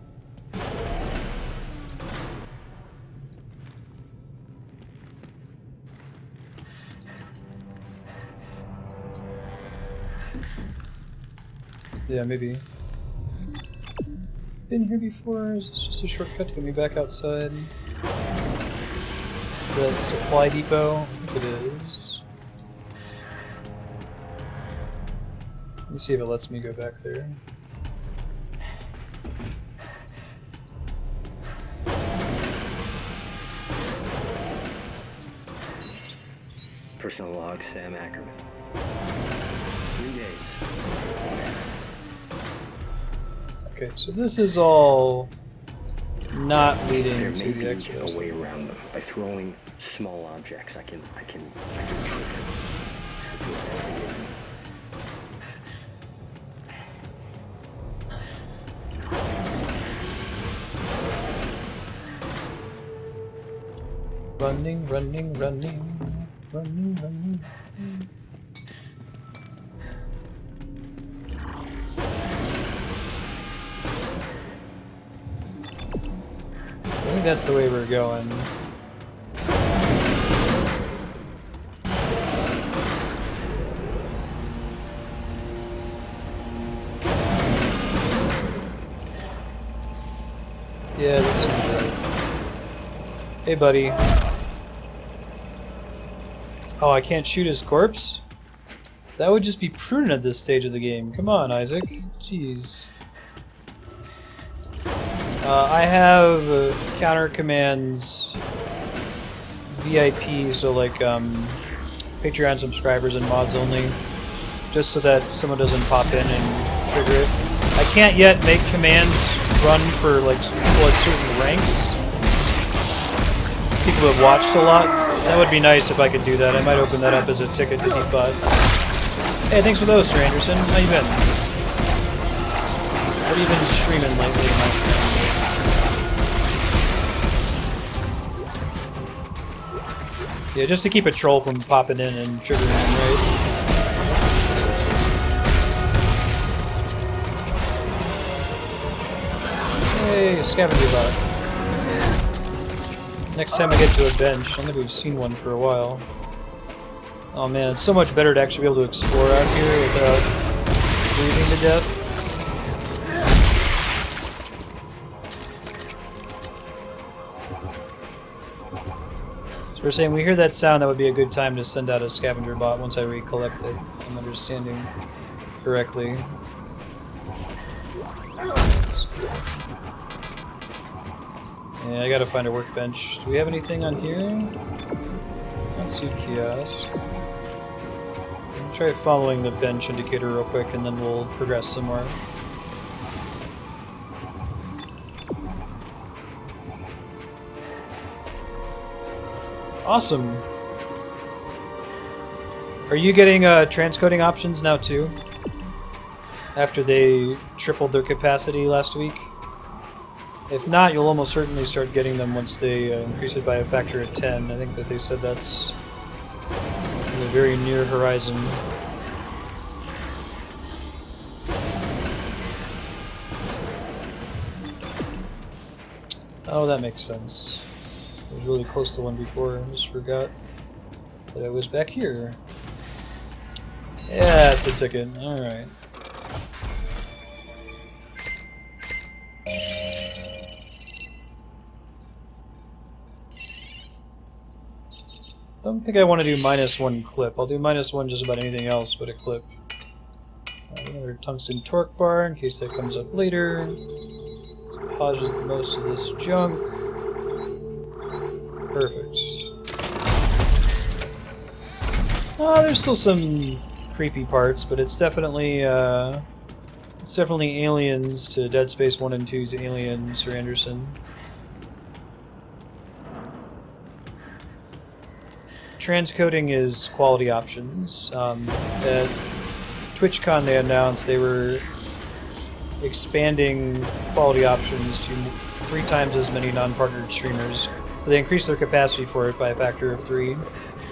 Yeah, maybe. Been here before? Is this just a shortcut to get me back outside? The supply depot? I think it is. Let me see if it lets me go back there. Personal log, Sam Ackerman. 3 days. Okay, so this is all not leading to the exit. There may be a way around them by throwing small objects. I can trick them. Running, running, running, running, running. I think that's the way we're going. Yeah, this seems right. Hey, buddy. Oh, I can't shoot his corpse? That would just be prudent at this stage of the game. Come on, Isaac. Jeez. I have counter commands VIP, so like Patreon subscribers and mods only, just so that someone doesn't pop in and trigger it. I can't yet make commands run for like people at certain ranks. People who have watched a lot. That would be nice if I could do that. I might open that up as a ticket to debut. Hey, thanks for those, Sir Anderson. How you been? What have you been streaming lately, my friend? Yeah, just to keep a troll from popping in and triggering him, right? Hey, scavenger bot. Next time I get to a bench, I don't think we've seen one for a while. Oh man, it's so much better to actually be able to explore out here without freezing to death. So we're saying we hear that sound, that would be a good time to send out a scavenger bot once I recollect it. If I'm understanding correctly. That's cool. Yeah, I gotta find a workbench. Do we have anything on here? Let's see, kiosk. I'll try following the bench indicator real quick and then we'll progress some more. Awesome. Are you getting transcoding options now too? After they tripled their capacity last week? If not, you'll almost certainly start getting them once they increase it by a factor of 10. I think that they said that's in the very near horizon. Oh, that makes sense. I was really close to one before, I just forgot that I was back here. Yeah, it's a ticket. Alright. Don't think I want to do -1 clip. I'll do -1 just about anything else but a clip. Another tungsten torque bar in case that comes up later. Let's deposit most of this junk. Perfect. Oh, there's still some creepy parts, but it's definitely aliens to Dead Space 1 and 2's Alien, Sir Anderson. Transcoding is quality options. At TwitchCon they announced they were expanding quality options to 3 times as many non-partnered streamers. They increased their capacity for it by a factor of 3.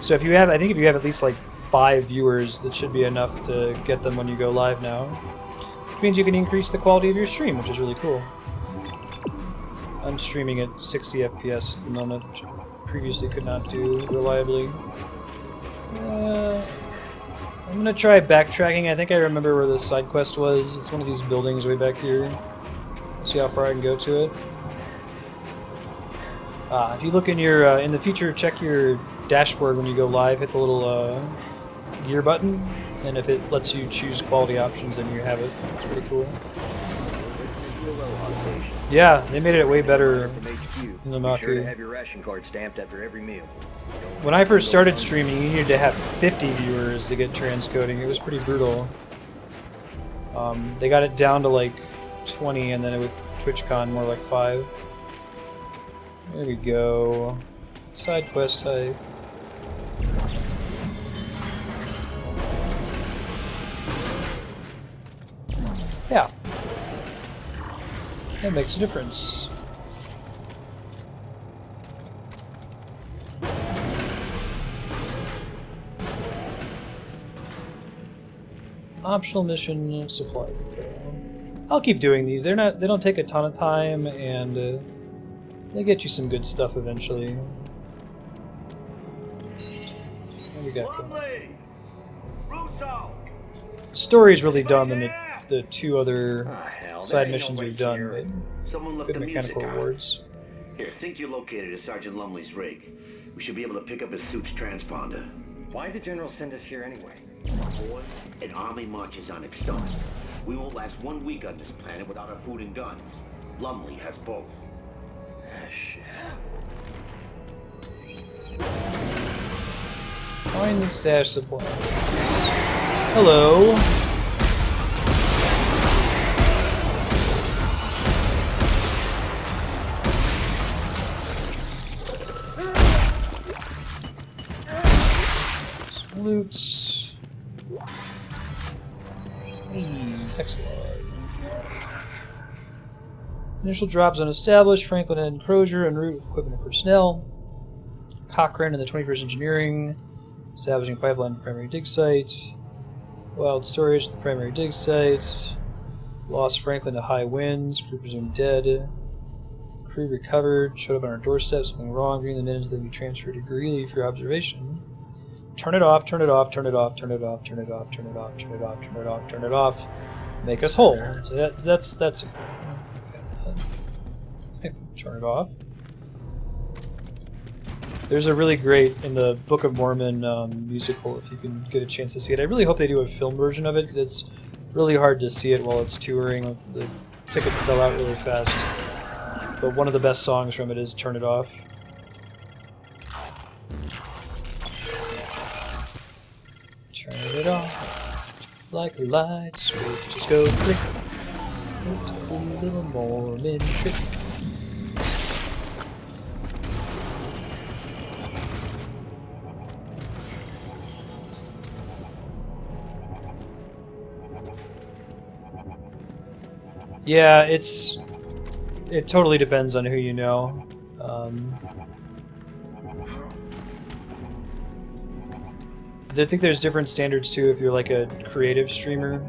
So if you have, I think if you have at least like 5 viewers, that should be enough to get them when you go live now. Which means you can increase the quality of your stream, which is really cool. I'm streaming at 60 FPS at the moment, which I previously could not do reliably. I'm gonna try backtracking. I think I remember where the side quest was. It's one of these buildings way back here. See how far I can go to it. If you look in your, in the future, check your dashboard when you go live, hit the little gear button, and if it lets you choose quality options, then you have it. It's pretty cool. Yeah, they made it way better in the Maku. Be sure to have your ration card stamped after every meal. When I first started streaming, you needed to have 50 viewers to get transcoding. It was pretty brutal. They got it down to like 20, and then with TwitchCon, more like 5. There we go. Side quest type. Yeah. That makes a difference. Optional mission supply depot. I'll keep doing these. They don't take a ton of time, and they get you some good stuff eventually. What do we got going? The story's really dumb in the 2 other side missions we've done, but good mechanical rewards. Here, think you located Sergeant Lumley's rig. We should be able to pick up his suit's transponder. Why did the General send us here anyway? Boy, an army marches on its stomach. We won't last 1 week on this planet without our food and guns. Lumley has both. Find the stash supply. Hello. flutes. Hey, text log. Initial drops unestablished. Franklin and Crozier en route with equipment and personnel. Cochrane and the 21st Engineering. Establishing pipeline to primary dig site. Wild storage at the primary dig site. Lost Franklin to high winds. Crew presumed dead. Crew recovered. Showed up on our doorstep. Something wrong. Green the minutes. Then we transferred to Greeley for observation. Turn it off. Turn it off. Turn it off. Turn it off. Turn it off. Turn it off. Turn it off. Turn it off. Turn it off. Make us whole. So that's turn it off. There's a really great, in the Book of Mormon musical, if you can get a chance to see it. I really hope they do a film version of it. It's really hard to see it while it's touring. The tickets sell out really fast. But one of the best songs from it is Turn It Off. Turn it off like a light switch. Just go click. It's a cool little Mormon trick. Yeah, it totally depends on who you know. I think there's different standards too if you're like a creative streamer.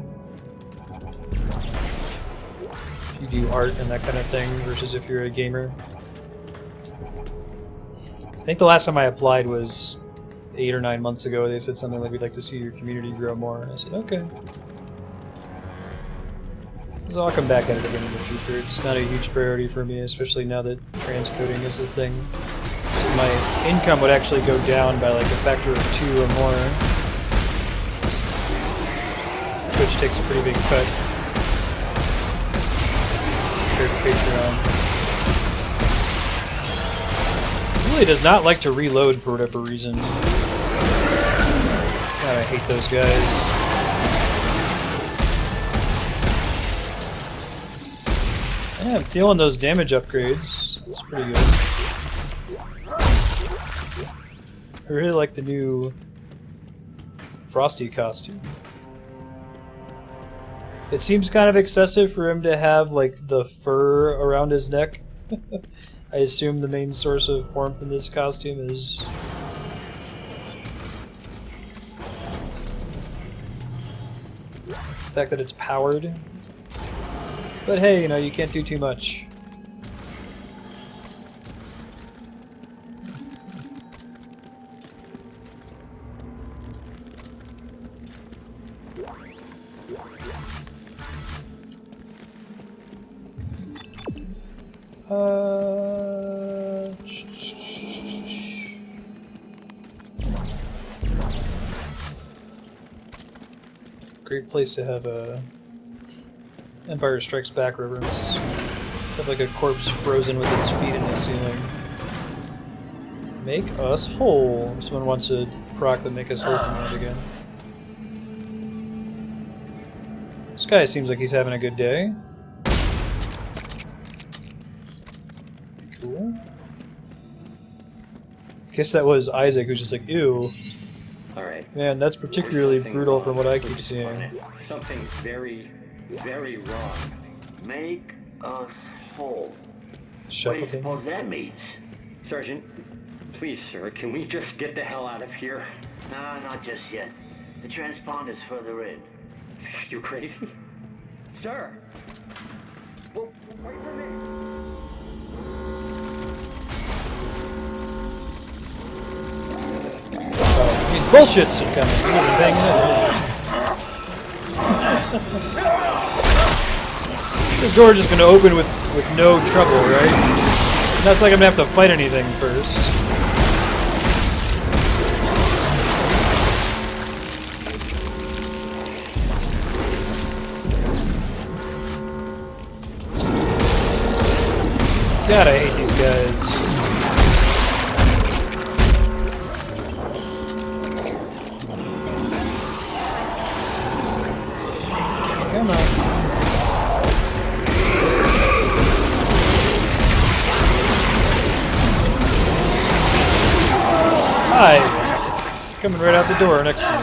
If you do art and that kind of thing versus if you're a gamer. I think the last time I applied was 8 or 9 months ago. They said something like, we'd like to see your community grow more. And I said, okay. So I'll come back at it again in the future. It's not a huge priority for me, especially now that transcoding is a thing. So my income would actually go down by like a factor of 2 or more. Twitch takes a pretty big cut compared to Patreon. It really does not like to reload for whatever reason. God, I hate those guys. Yeah, I'm feeling those damage upgrades. That's pretty good. I really like the new Frosty costume. It seems kind of excessive for him to have like the fur around his neck. I assume the main source of warmth in this costume is the fact that it's powered. But hey, you know, you can't do too much. Great place to have a Empire Strikes Back reference. Have like a corpse frozen with its feet in the ceiling. Make us whole. Someone wants to proc the make us whole command again. This guy seems like he's having a good day. Cool. I guess that was Isaac who's just like, ew. Alright. Man, that's particularly brutal from what I keep seeing. Something very, very wrong. Make us whole. Shackleton. What do you suppose that means? Sergeant, please, sir, can we just get the hell out of here? No, not just yet. The transponder's further in. You crazy? Sir! Well, wait for me! Oh, these bullshits are coming. He wasn't paying attention. This door is just going to open with no trouble, right? And that's like I'm going to have to fight anything first. God, I hate these guys. Come on. Hi. Coming right out the door next to me.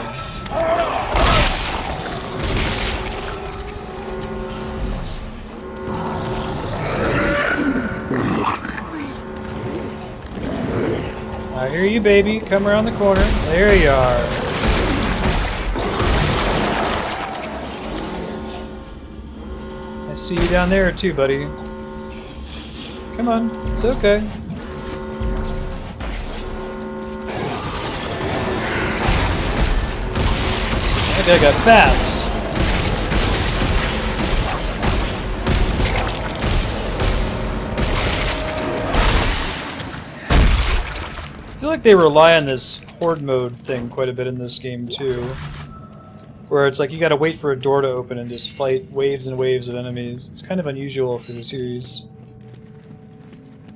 I hear you, baby. Come around the corner. There you are. I see you down there too, buddy. Come on. It's okay. That guy got fast. I feel like they rely on this horde mode thing quite a bit in this game too, where it's like you gotta wait for a door to open and just fight waves and waves of enemies. It's kind of unusual for the series.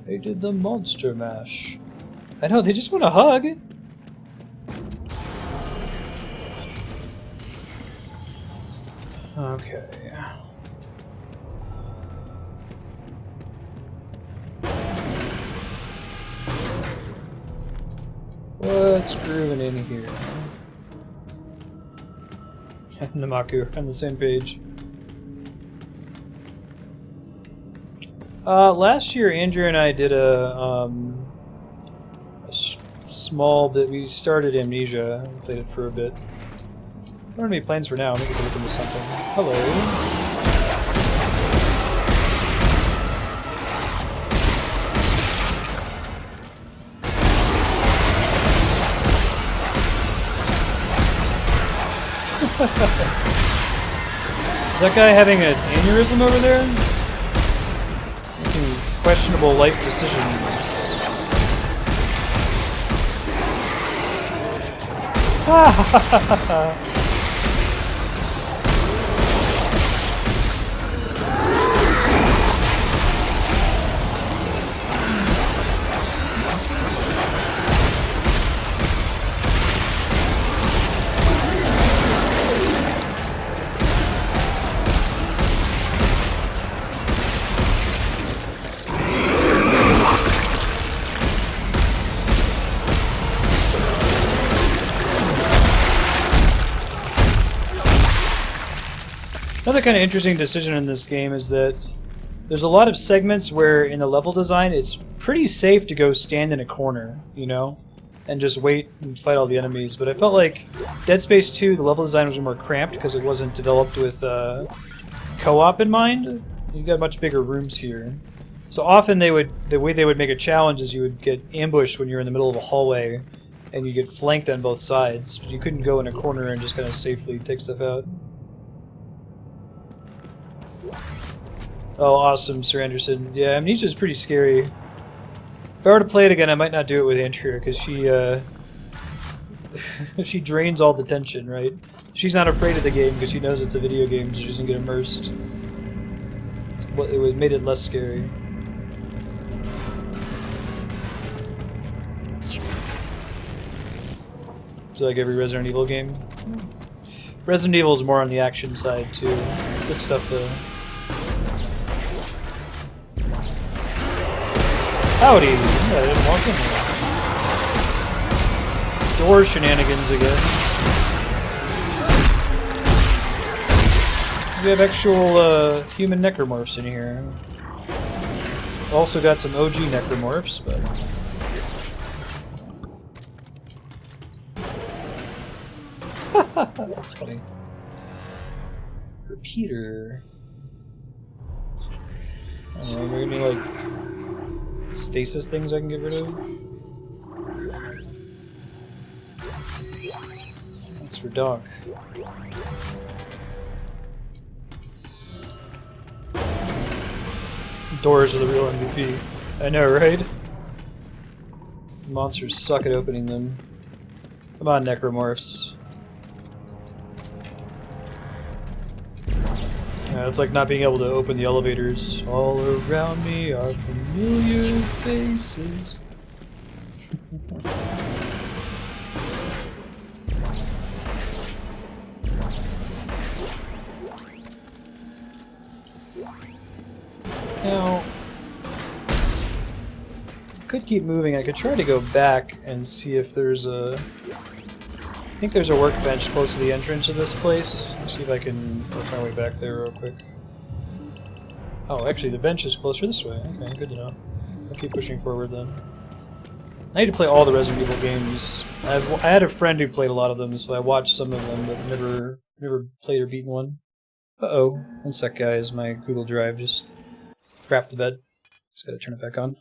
They did the monster mash. I know, they just want a hug. Okay. What's grooving in here? Namaku, on the same page. Last year, Andrew and I did a small bit. We started Amnesia, and played it for a bit. I don't have any plans for now. Maybe we can look into something. Hello. Is that guy having an aneurysm over there? Making questionable life decisions. Another kind of interesting decision in this game is that there's a lot of segments where in the level design it's pretty safe to go stand in a corner, you know, and just wait and fight all the enemies. But I felt like Dead Space 2, the level design was more cramped because it wasn't developed with co-op in mind. You got much bigger rooms here. So often the way they would make a challenge is you would get ambushed when you're in the middle of a hallway and you get flanked on both sides. But you couldn't go in a corner and just kind of safely take stuff out. Oh, awesome, Sir Anderson. Yeah, Amnesia's pretty scary. If I were to play it again, I might not do it with Andrea, because she drains all the tension, right? She's not afraid of the game because she knows it's a video game, so she doesn't get immersed. It made it less scary. It's like every Resident Evil game. Resident Evil is more on the action side, too. Good stuff, though. Howdy! Yeah, I didn't walk in there. Door shenanigans again. We have actual human necromorphs in here. Also got some OG necromorphs, but... That's funny. Repeater. I don't know, are there any, like, stasis things I can get rid of? That's for Doc. Doors are the real MVP. I know, right? Monsters suck at opening them. Come on, necromorphs. Yeah, it's like not being able to open the elevators. All around me are familiar faces. Now, I could keep moving. I could try to go back and see if there's a think there's a workbench close to the entrance of this place. Let's see if I can work my way back there real quick. Oh, actually, the bench is closer this way. Okay, good to know. I'll keep pushing forward then. I need to play all the Resident Evil games. I had a friend who played a lot of them, so I watched some of them, but never played or beaten one. Uh-oh. One sec, guys. My Google Drive just crapped the bed. Just gotta turn it back on.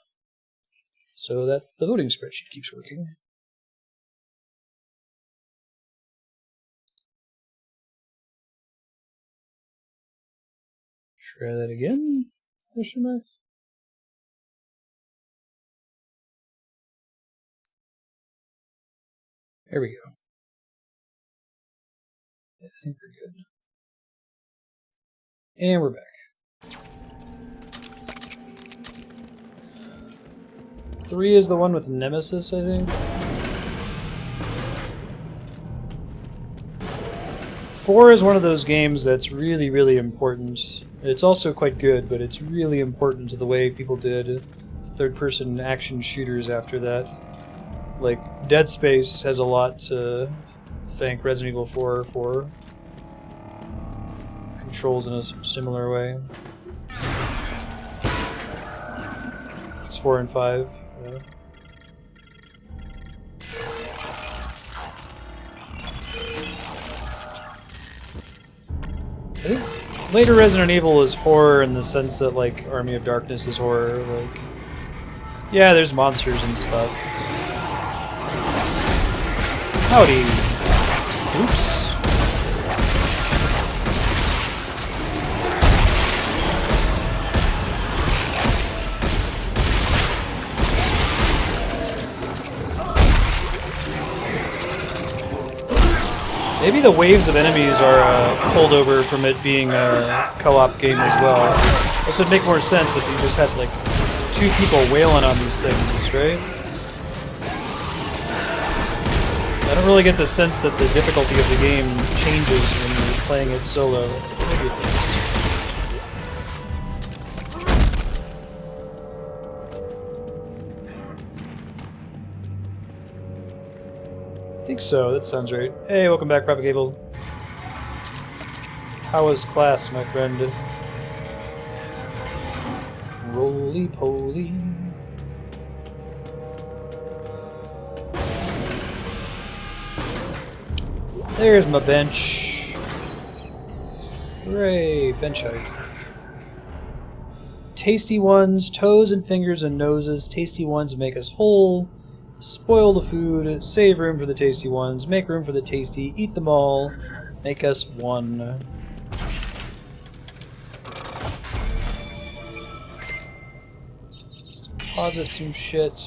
So that the voting spreadsheet keeps working. Try that again? Question mark? There we go. Yeah, I think we're good. And we're back. 3 is the one with Nemesis, I think. 4 is one of those games that's really, really important. It's also quite good, but it's really important to the way people did third-person action shooters after that. Like, Dead Space has a lot to thank Resident Evil 4 for. Controls in a similar way. It's 4 and 5. Yeah. I think later Resident Evil is horror in the sense that, like, Army of Darkness is horror. Like, yeah, there's monsters and stuff. Howdy. Oops. Maybe the waves of enemies are a holdover from it being a co-op game as well. This would make more sense if you just had, like, 2 people wailing on these things, right? I don't really get the sense that the difficulty of the game changes when you're playing it solo. Maybe it does. I think so, that sounds right. Hey, welcome back, Propagable. How was class, my friend? Roly-poly. There's my bench. Hooray, bench height. Tasty ones, toes and fingers and noses. Tasty ones make us whole. Spoil the food, save room for the tasty ones, make room for the tasty, eat them all, make us one. Just deposit some shit.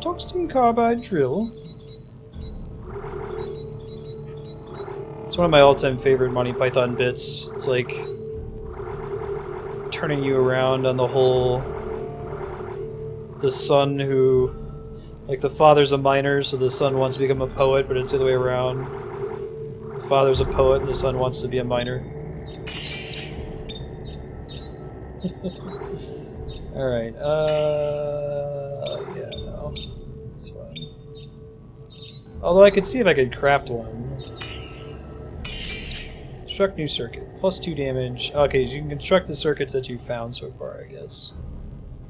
Tungsten carbide drill. It's one of my all-time favorite Monty Python bits. It's like turning you around on the whole... The son who... Like, the father's a miner, so the son wants to become a poet, but it's the other way around. The father's a poet, and the son wants to be a miner. Alright, yeah, no. That's fine. Although I could see if I could craft one. Construct new circuit. Plus 2 damage. Okay, so you can construct the circuits that you've found so far, I guess.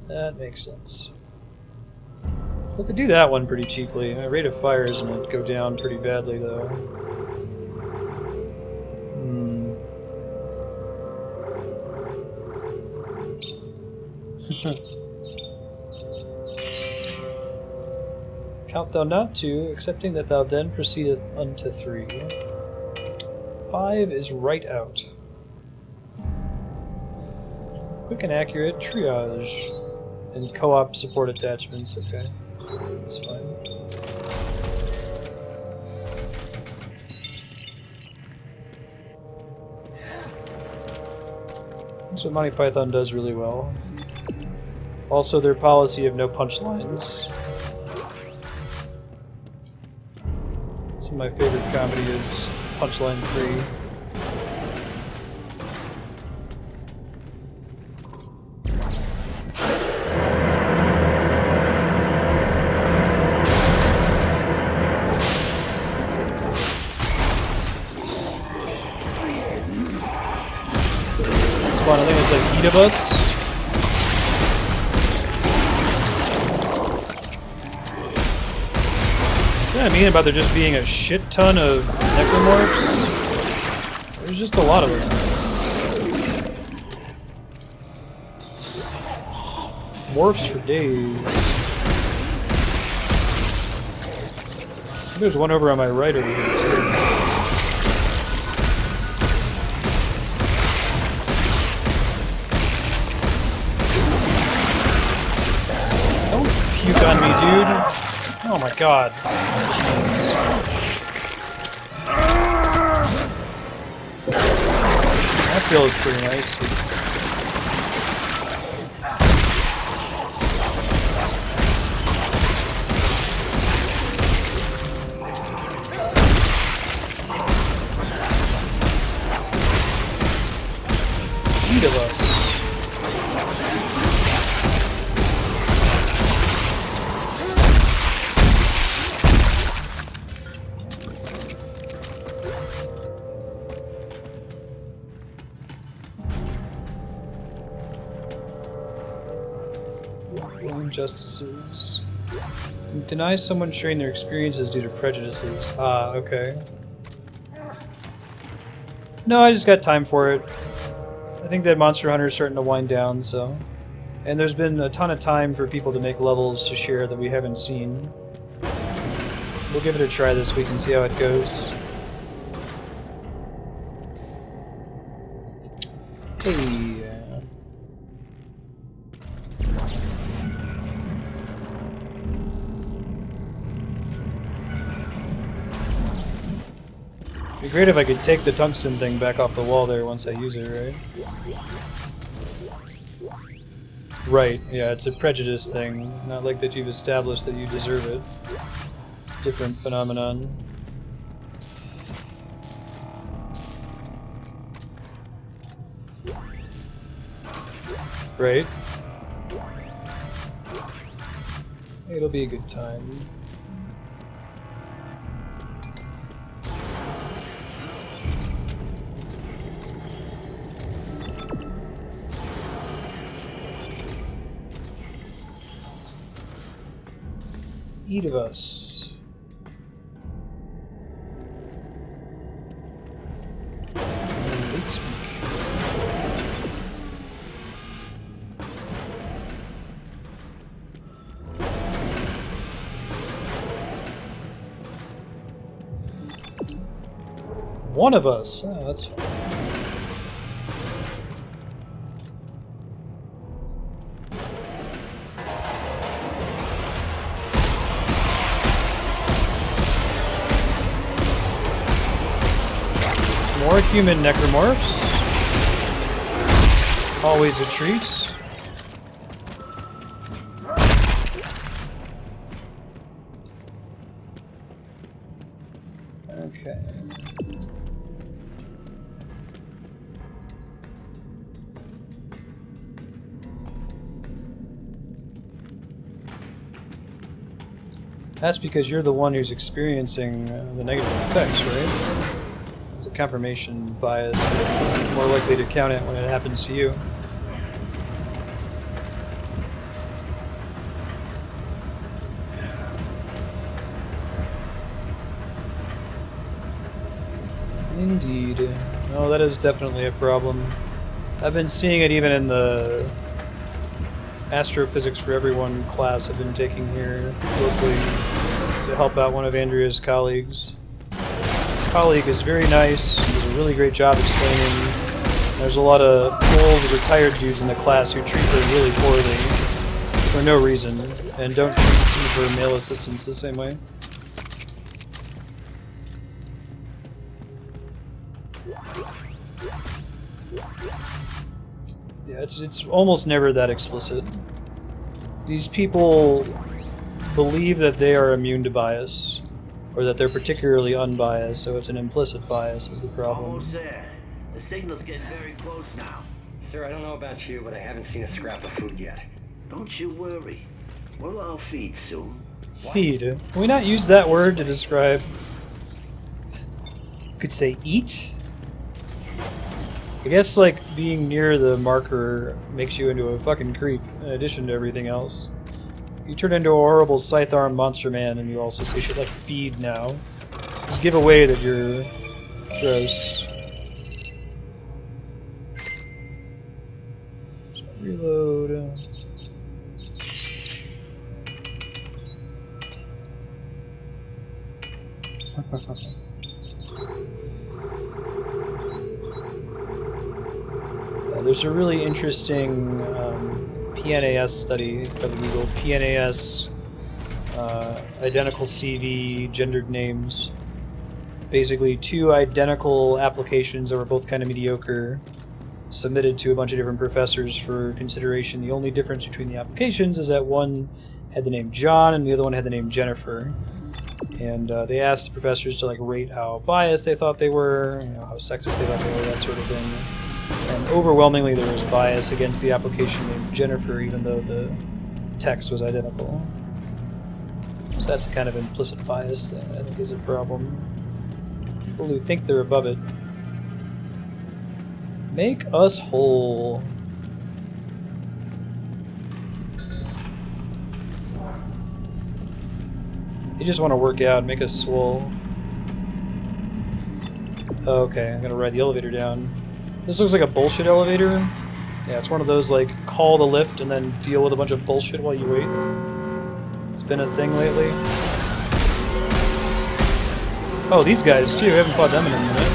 That makes sense. I could do that one pretty cheaply. My rate of fire is going to go down pretty badly, though. Count thou not 2, excepting that thou then proceedeth unto 3. 5 is right out. Quick and accurate triage. And co-op support attachments, okay. That's fine. That's what Monty Python does really well. Also, their policy of no punchlines. Some of my favorite comedy is punchline free. eat of us. You know what I mean about there just being a shit ton of necromorphs? There's just a lot of them. Morphs for days. There's one over on my right over here too. Don't puke on me, dude. Oh my god. Jeez. That feels pretty nice. Eat of us. Injustices. Deny someone sharing their experiences due to prejudices. Ah, okay. No, I just got time for it. I think that Monster Hunter is starting to wind down, so... And there's been a ton of time for people to make levels to share that we haven't seen. We'll give it a try this week and see how it goes. Hey... It'd be great if I could take the tungsten thing back off the wall there once I use it, right? Right, yeah, it's a prejudice thing. Not like that you've established that you deserve it. Different phenomenon. Right? It'll be a good time. Eat of us. Late speak. One of us. Oh, that's fine. More human necromorphs. Always a treat. Okay. That's because you're the one who's experiencing the negative effects, right? It's a confirmation bias that you're more likely to count it when it happens to you. Indeed. No, that is definitely a problem. I've been seeing it even in the Astrophysics for Everyone class I've been taking here locally to help out one of Andrea's colleagues. Colleague is very nice, does a really great job explaining. There's a lot of old retired dudes in the class who treat her really poorly for no reason and don't treat some of her male assistants the same way. Yeah, it's almost never that explicit. These people believe that they are immune to bias. Or that they're particularly unbiased, so it's an implicit bias is the problem. Almost there. The signal's getting very close now. Sir, I don't know about you, but I haven't seen a scrap of food yet. Don't you worry. We'll all feed soon. Feed? Can we not use that word to describe... You could say eat? I guess, like, being near the marker makes you into a fucking creep, in addition to everything else. You turn into a horrible scythe-armed monster man, and you also say shit like feed now. Just give away that you're gross. So reload. There's a really interesting PNAS study by the Google. PNAS, identical CV, gendered names. Basically, two identical applications that were both kind of mediocre, submitted to a bunch of different professors for consideration. The only difference between the applications is that one had the name John and the other one had the name Jennifer. And they asked the professors to like rate how biased they thought they were, you know, how sexist they thought they were, that sort of thing. And overwhelmingly there was bias against the application named Jennifer, even though the text was identical. So that's a kind of implicit bias thing I think is a problem. People who think they're above it. Make us whole. You just want to work out, make us swole. Okay, I'm gonna ride the elevator down. This looks like a bullshit elevator. Yeah, it's one of those, like, call the lift and then deal with a bunch of bullshit while you wait. It's been a thing lately. Oh, these guys, too. I haven't fought them in a minute.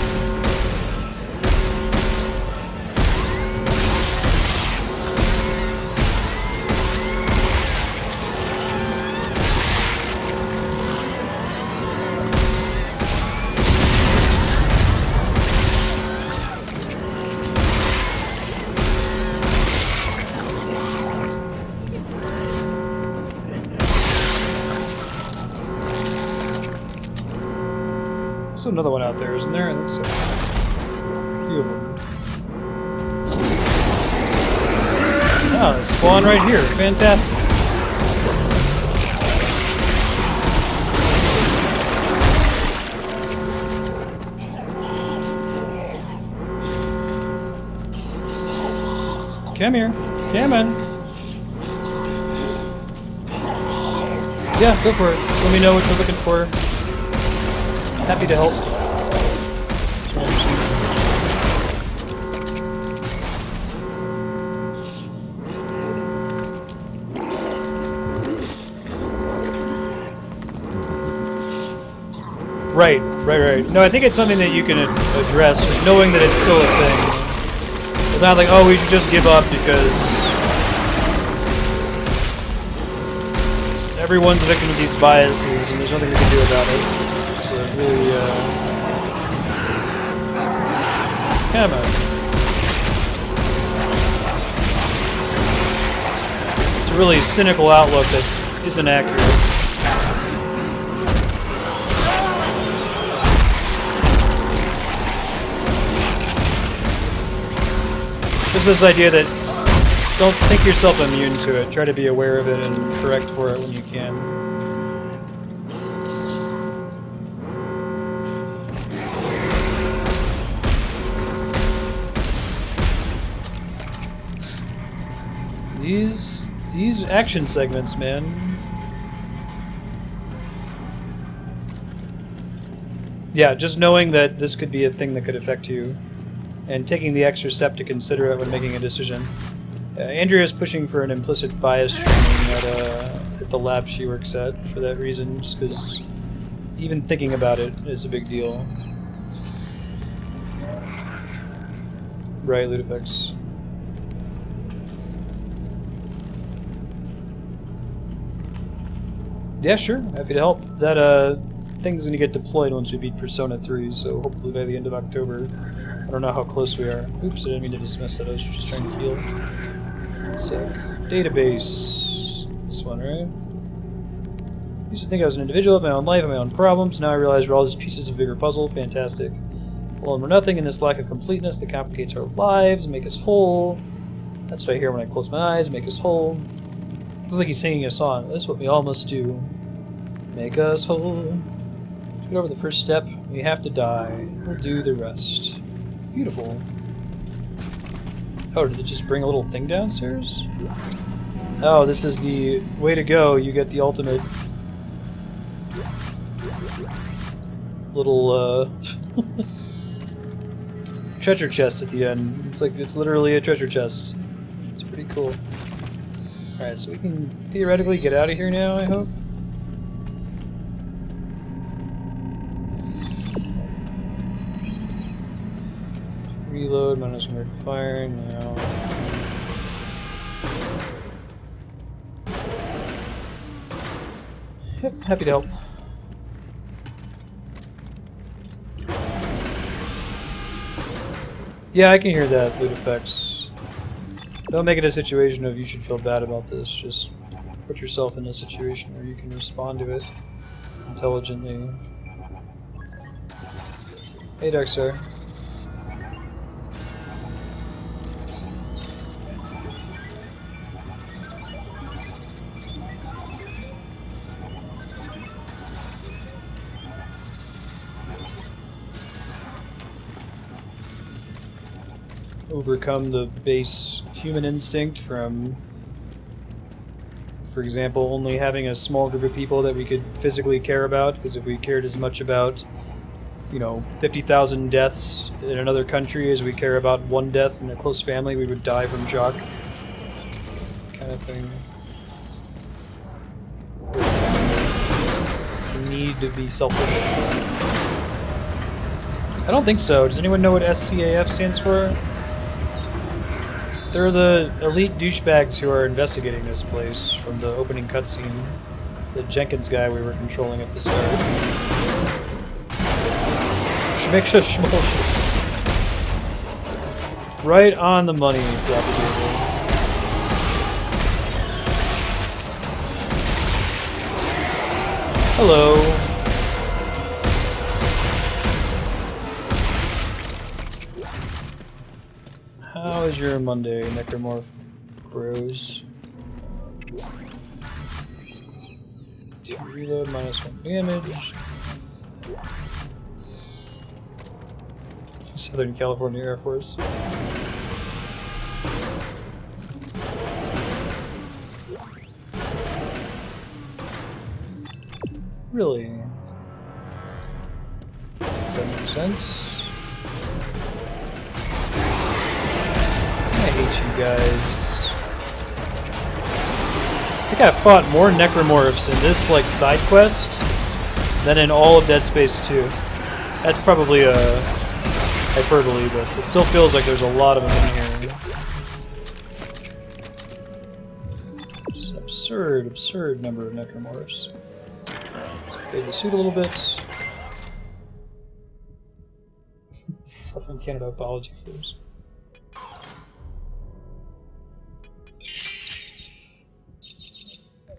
There's another one out there, isn't there? I think so. A few of them. Oh, there's spawn right here. Fantastic. Come here. Come on. Yeah, go for it. Let me know what you're looking for. Happy to help. Right. No, I think it's something that you can address, just knowing that it's still a thing. It's not like, oh, we should just give up because everyone's a victim of these biases and there's nothing we can do about it. It's a really, come on. It's a really cynical outlook that isn't accurate. There's this idea that don't think yourself immune to it. Try to be aware of it and correct for it when you can. These action segments, man. Yeah, just knowing that this could be a thing that could affect you, and taking the extra step to consider it when making a decision. Andrea is pushing for an implicit bias training at the lab she works at for that reason, just because even thinking about it is a big deal. Right, Ludifex. Yeah, sure. Happy to help. That thing's gonna get deployed once we beat Persona 3, so hopefully by the end of October. I don't know how close we are. Oops, I didn't mean to dismiss that. I was just trying to heal. Sick. Database. This one, right? I used to think I was an individual with my own life and my own problems. Now I realize we're all just pieces of a bigger puzzle. Fantastic. Alone we're nothing in this lack of completeness that complicates our lives, make us whole. That's what I hear when I close my eyes, make us whole. It's like he's singing a song. That's what we all must do. Make us whole. To get over the first step, we have to die. We'll do the rest. Beautiful. Oh, did it just bring a little thing downstairs? Oh, this is the way to go. You get the ultimate little treasure chest at the end. It's like it's literally a treasure chest. It's pretty cool. Alright, so we can theoretically get out of here now, I hope. Reload, minus 100 fire, now. Yep, happy to help. Yeah, I can hear that, loot effects. Don't make it a situation of you should feel bad about this, just put yourself in a situation where you can respond to it intelligently. Hey, Darkstar. Overcome the base human instinct from, for example, only having a small group of people that we could physically care about, because if we cared as much about, you know, 50,000 deaths in another country as we care about one death in a close family, we would die from shock. Kind of thing. We need to be selfish. I don't think so. Does anyone know what SCAF stands for? They're the elite douchebags who are investigating this place from the opening cutscene. The Jenkins guy we were controlling at the start. Schmicksha schmolsha. Right on the money, propagator. Hello. How is your Monday, Necromorph bros? To reload, -1 damage. Southern California Air Force. Really? Does that make sense? I hate you guys. I think I fought more Necromorphs in this like side quest than in all of Dead Space 2. That's probably a hyperbole, but it still feels like there's a lot of them in here. Just an absurd number of Necromorphs. Upgrade the suit a little bit. Southern Canada apology first.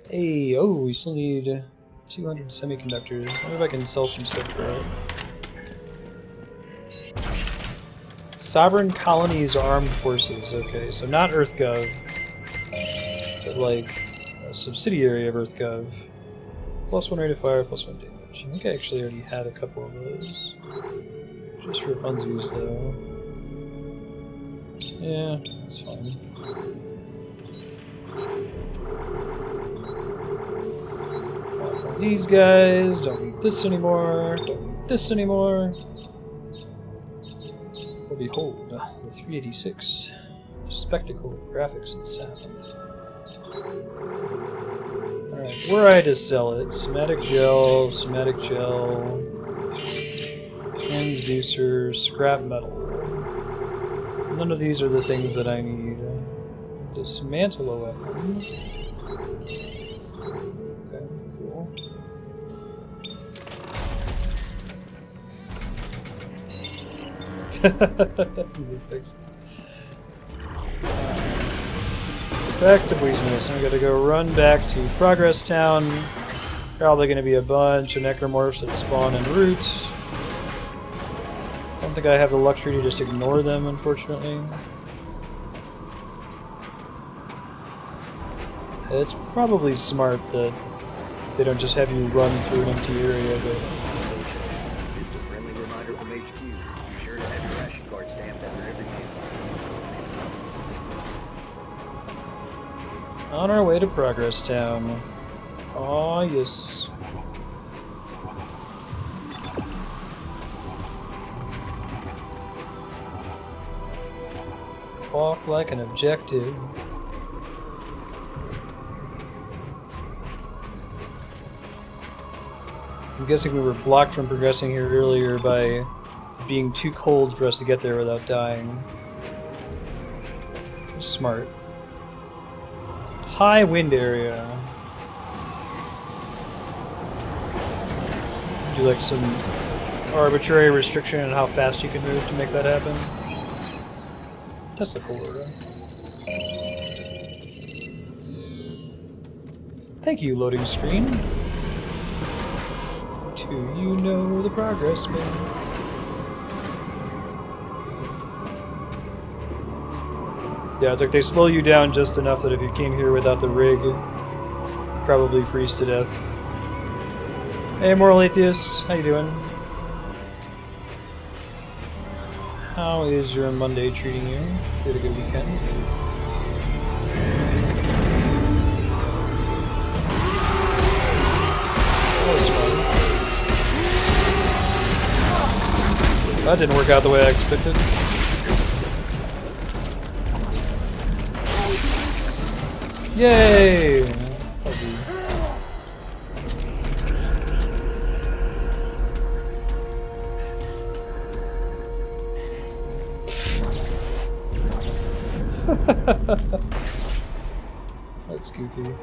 Hey, oh, we still need 200 semiconductors. I wonder if I can sell some stuff for it. Sovereign Colonies Armed Forces. Okay, so not EarthGov, but like a subsidiary of EarthGov. +1 rate of fire, +1 damage. I think I actually already had a couple of those. Just for funsies, though. Yeah, that's fine. These guys, don't need this anymore, don't need this anymore. For behold, the 386, spectacle of graphics and sound. Alright, were I to sell it, somatic gel, transducer, scrap metal. None of these are the things that I need. Dismantle a weapon. Back to Business. I gotta go run back to Progress Town. Probably gonna be a bunch of Necromorphs that spawn en route. I don't think I have the luxury to just ignore them, unfortunately. It's probably smart that they don't just have you run through an empty area, but On our way to Progress Town. Aw, yes. Walk like an objective. I'm guessing we were blocked from progressing here earlier by being too cold for us to get there without dying. Smart. High wind area. Do like some arbitrary restriction on how fast you can move to make that happen. That's the cool order. Thank you, loading screen. Do you know the progress, man? Yeah, it's like they slow you down just enough that if you came here without the rig, you'd probably freeze to death. Hey, Moral Atheist, how you doing? How is your Monday treating you? You had a good weekend? That was fun. That didn't work out the way I expected. Yay! That's goofy.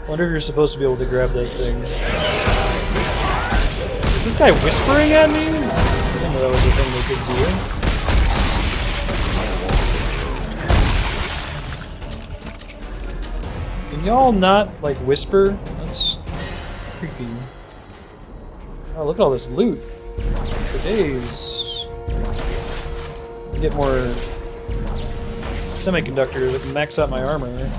Wonder if you're supposed to be able to grab that thing. Is this guy whispering at me? I didn't know that was a thing they could do. Can y'all not, like, whisper? That's creepy. Oh, look at all this loot. For days. Get more semiconductors that can max out my armor.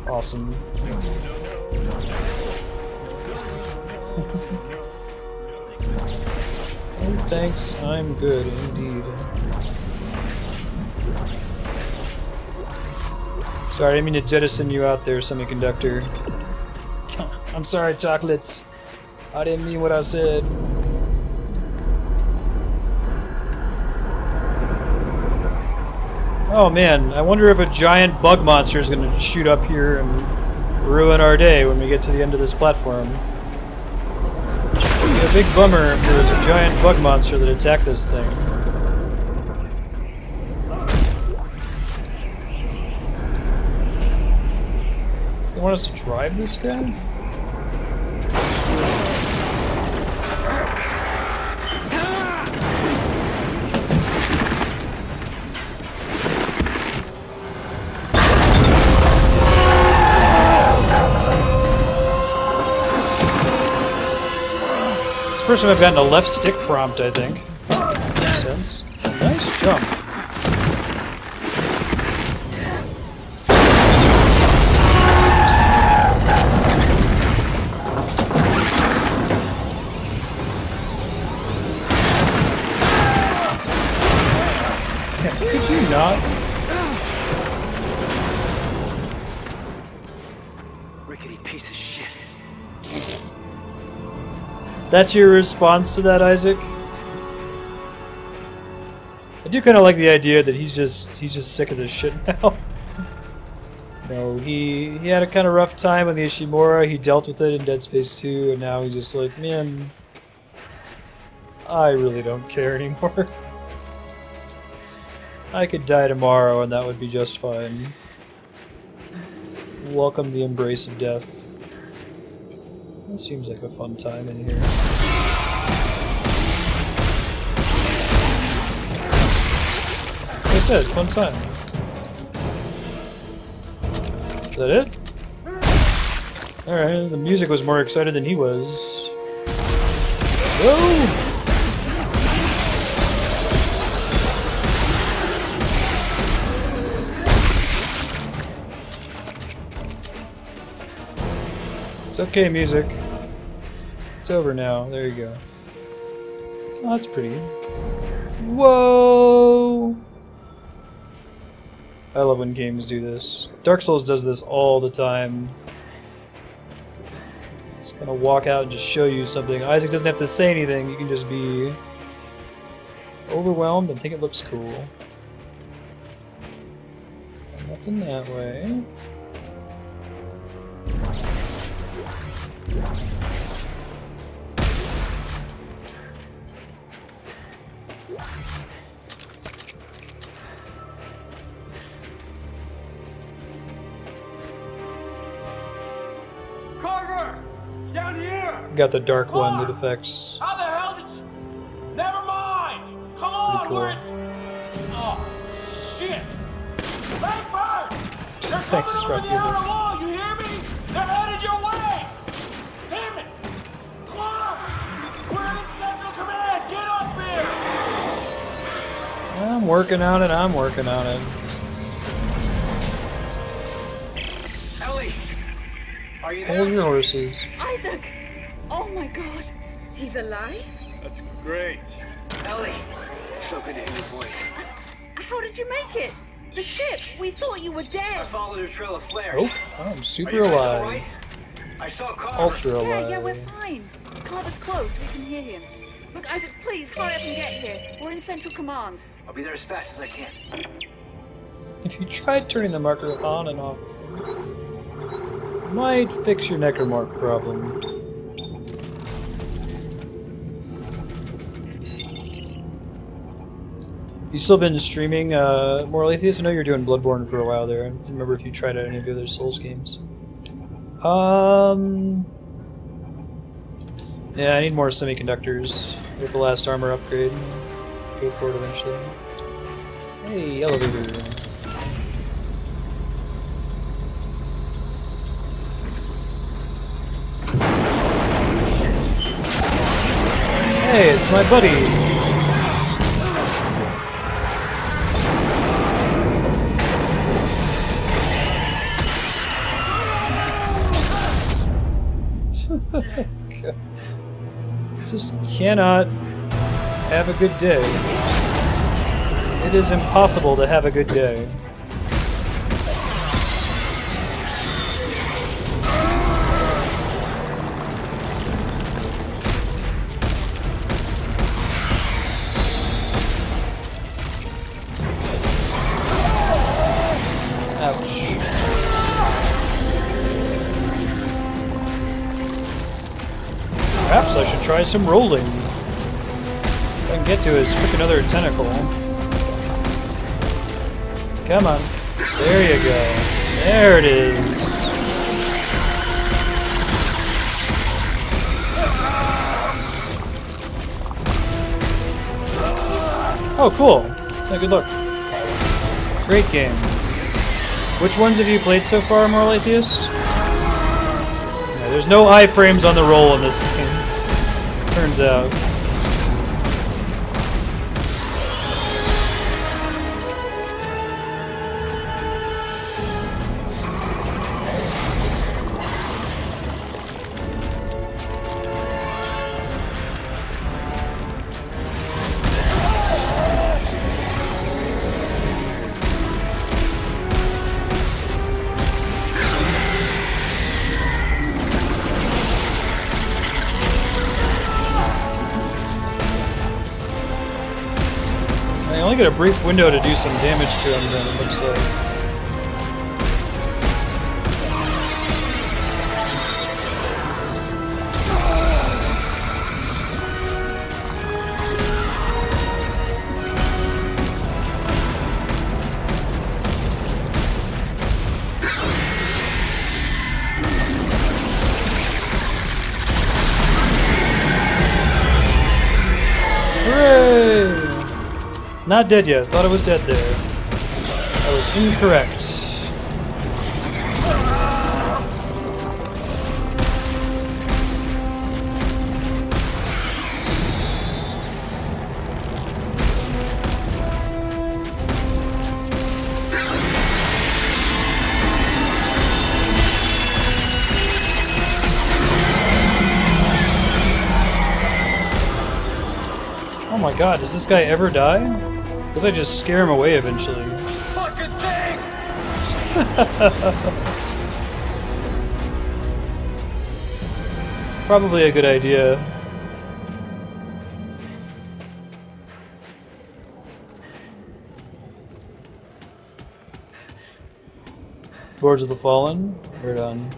Awesome. Oh, thanks. I'm good indeed. Sorry, I didn't mean to jettison you out there, semiconductor. I'm sorry, chocolates. I didn't mean what I said. Oh man, I wonder if a giant bug monster is going to shoot up here and ruin our day when we get to the end of this platform. It'd be a big bummer if there was a giant bug monster that attacked this thing. You want us to drive this guy? First time I've gotten a left stick prompt, I think. Makes sense. Nice jump. Could you not? Rickety piece of shit. That's your response to that, Isaac? I do kind of like the idea that he's just sick of this shit now. No, he had a kind of rough time with the Ishimura. He dealt with it in Dead Space 2, and now he's just like, man, I really don't care anymore. I could die tomorrow, and that would be just fine. Welcome the embrace of death. That seems like a fun time in here. Like I said, fun time. Is that it? Alright, the music was more excited than he was. Go! It's okay, music. It's over now. There you go. Oh, that's pretty. Whoa! I love when games do this. Dark Souls does this all the time. It's gonna walk out and just show you something. Isaac doesn't have to say anything, you can just be overwhelmed and think it looks cool. Nothing that way. Carver! Down here! Got the dark one that affects. How the hell did you... Never mind! Come on, cool. we're in... Oh, shit! Langford! They're Thanks, coming over the Rocky. outer wall, you hear me? They're headed your way! Damn it! Clark! We're in Central Command! Get up here! I'm working on it, I'm working on it. Ellie! Are you there? Hold your horses. Isaac! Oh my god. He's alive? That's great. Ellie! It's so good to hear your voice. How did you make it? The ship! We thought you were I dead! followed a trail of flares. Oh, I'm Are super you guys all alive. right? I saw Carver. Ultra Yeah, we're alive. fine. Carver's close. We can hear him. Look, Isaac, please, hurry up and get here. We're in Central Command. I'll be there as fast as I can. If you tried turning the marker on and off, it might fix your necromorph problem. You still been streaming Moral Atheist? I know you were doing Bloodborne for a while there. I don't remember if you tried out any of the other Souls games. Yeah, I need more semiconductors with the last armor upgrade. Go for it eventually. Hey, elevator. Hey, it's my buddy. Just cannot have a good day. It is impossible to have a good day. Perhaps I should try some rolling. If I can get to his freaking other tentacle. Come on. There you go. There it is. Oh, cool. Yeah, good luck. Great game. Which ones have you played so far, Moral Atheist? Yeah, there's no iframes on the roll in this game. Turns out. I only get a brief window to do some damage to him, then it looks like. Hooray! Not dead yet. Thought I was dead there. I was incorrect. Oh my god, does this guy ever die? Does I just scare him away eventually? Fucking thing! Probably a good idea. Lords of the Fallen. Right on.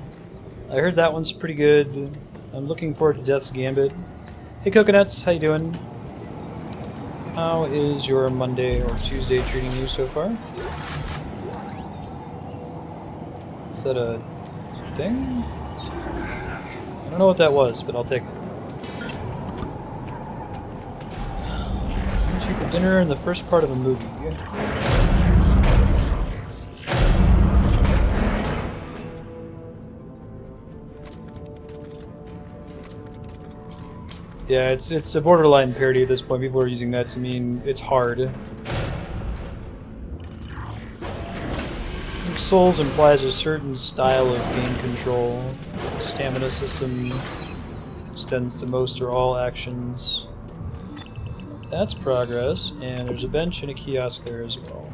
I heard that one's pretty good. I'm looking forward to Death's Gambit. Hey Coconuts, how you doing? How is your Monday or Tuesday treating you so far? Is that a thing? I don't know what that was, but I'll take it. Meet you for dinner in the first part of a movie. Yeah, it's a borderline parody at this point. People are using that to mean it's hard. I think Souls implies a certain style of game control. Stamina system extends to most or all actions. That's progress, and there's a bench and a kiosk there as well.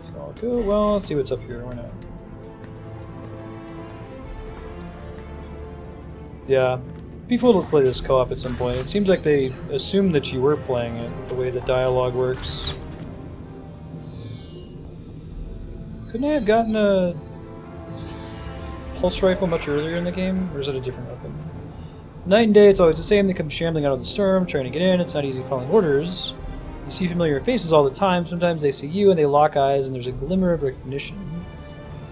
So I'll go, well, let's see what's up here, why not? Yeah. Be cool to play this co-op at some point. It seems like they assumed that you were playing it, the way the dialogue works. Couldn't I have gotten a pulse rifle much earlier in the game? Or is it a different weapon? Night and day, it's always the same. They come shambling out of the storm, trying to get in. It's not easy following orders. You see familiar faces all the time. Sometimes they see you and they lock eyes, and there's a glimmer of recognition.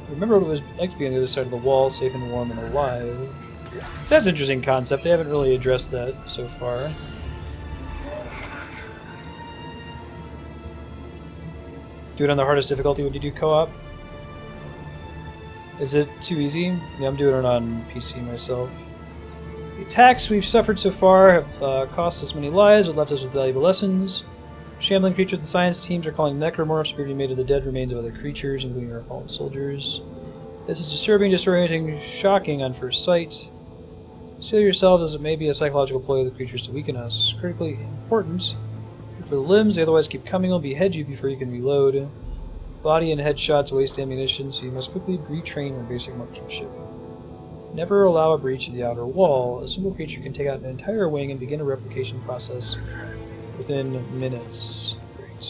Remember what it was like to be on the other side of the wall, safe and warm and alive. So that's an interesting concept. They haven't really addressed that so far. Do it on the hardest difficulty when you do co-op. Is it too easy? Yeah, I'm doing it on PC myself. The attacks we've suffered so far have cost us many lives or left us with valuable lessons. Shambling creatures the science teams are calling necromorphs appear to be made of the dead remains of other creatures, including our fallen soldiers. This is disturbing, disorienting, shocking on first sight. Steel yourself as it may be a psychological ploy of the creatures to weaken us. Critically important. For the limbs, they otherwise keep coming, will behead you before you can reload. Body and head shots waste ammunition, so you must quickly retrain your basic marksmanship. Never allow a breach of the outer wall. A single creature can take out an entire wing and begin a replication process within minutes. Great.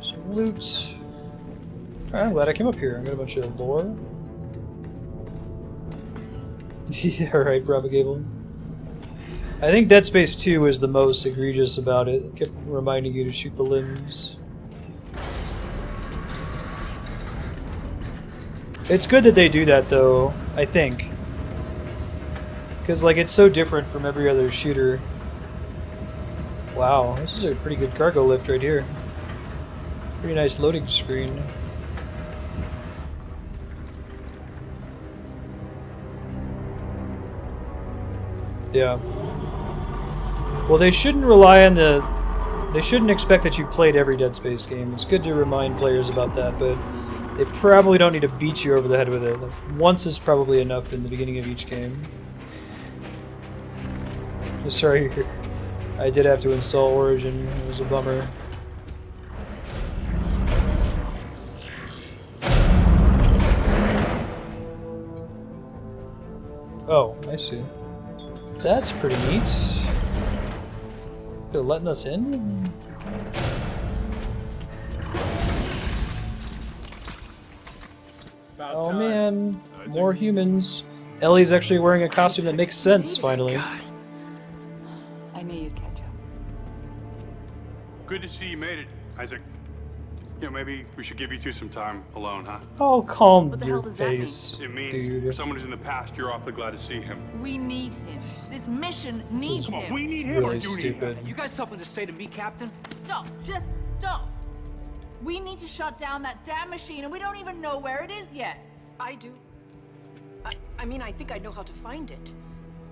Some loot. Alright, I'm glad I came up here. I got a bunch of lore. Yeah, right, Bravo Gable. I think Dead Space 2 is the most egregious about it. It kept reminding you to shoot the limbs. It's good that they do that, though, I think. Because, like, it's so different from every other shooter. Wow, this is a pretty good cargo lift right here. Pretty nice loading screen. Yeah. Well, they shouldn't rely on the... They shouldn't expect that you've played every Dead Space game. It's good to remind players about that, but they probably don't need to beat you over the head with it. Like, once is probably enough in the beginning of each game. Sorry, I did have to install Origin. It was a bummer. Oh, I see. That's pretty neat. They're letting us in? Oh man, more humans. Ellie's actually wearing a costume that makes sense, finally. I knew you'd catch up. Good to see you made it, Isaac. You know, maybe we should give you two some time alone, huh? Oh, calm your face, It means dude. for someone who's in the past, you're awfully glad to see him. We need him. This mission needs him. We need him, or you need him? You got something to say to me, Captain? Stop! Just stop! We need to shut down that damn machine, and we don't even know where it is yet. I do. I mean, I think I know how to find it.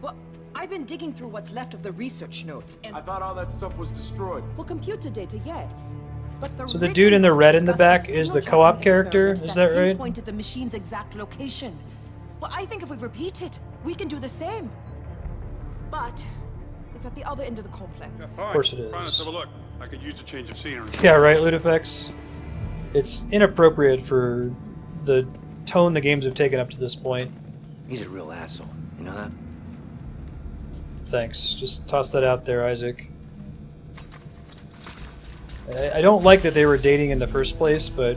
Well, I've been digging through what's left of the research notes, and I thought all that stuff was destroyed. well, computer data, yes. But the So the dude in the red in the back discuss a is the signal co-op tracking character? experiment Is that right? pinpointed the machine's exact location. Well, I think if we repeat it, we can do the same. But It's at the other end of the complex. Yeah, Of fine. course it Fine, let's is. have a look. I could use a change of scenery. Yeah, right, Ludifex? It's inappropriate for the tone the games have taken up to this point. He's a real asshole. You know that? Thanks. Just toss that out there, Isaac. I don't like that they were dating in the first place, but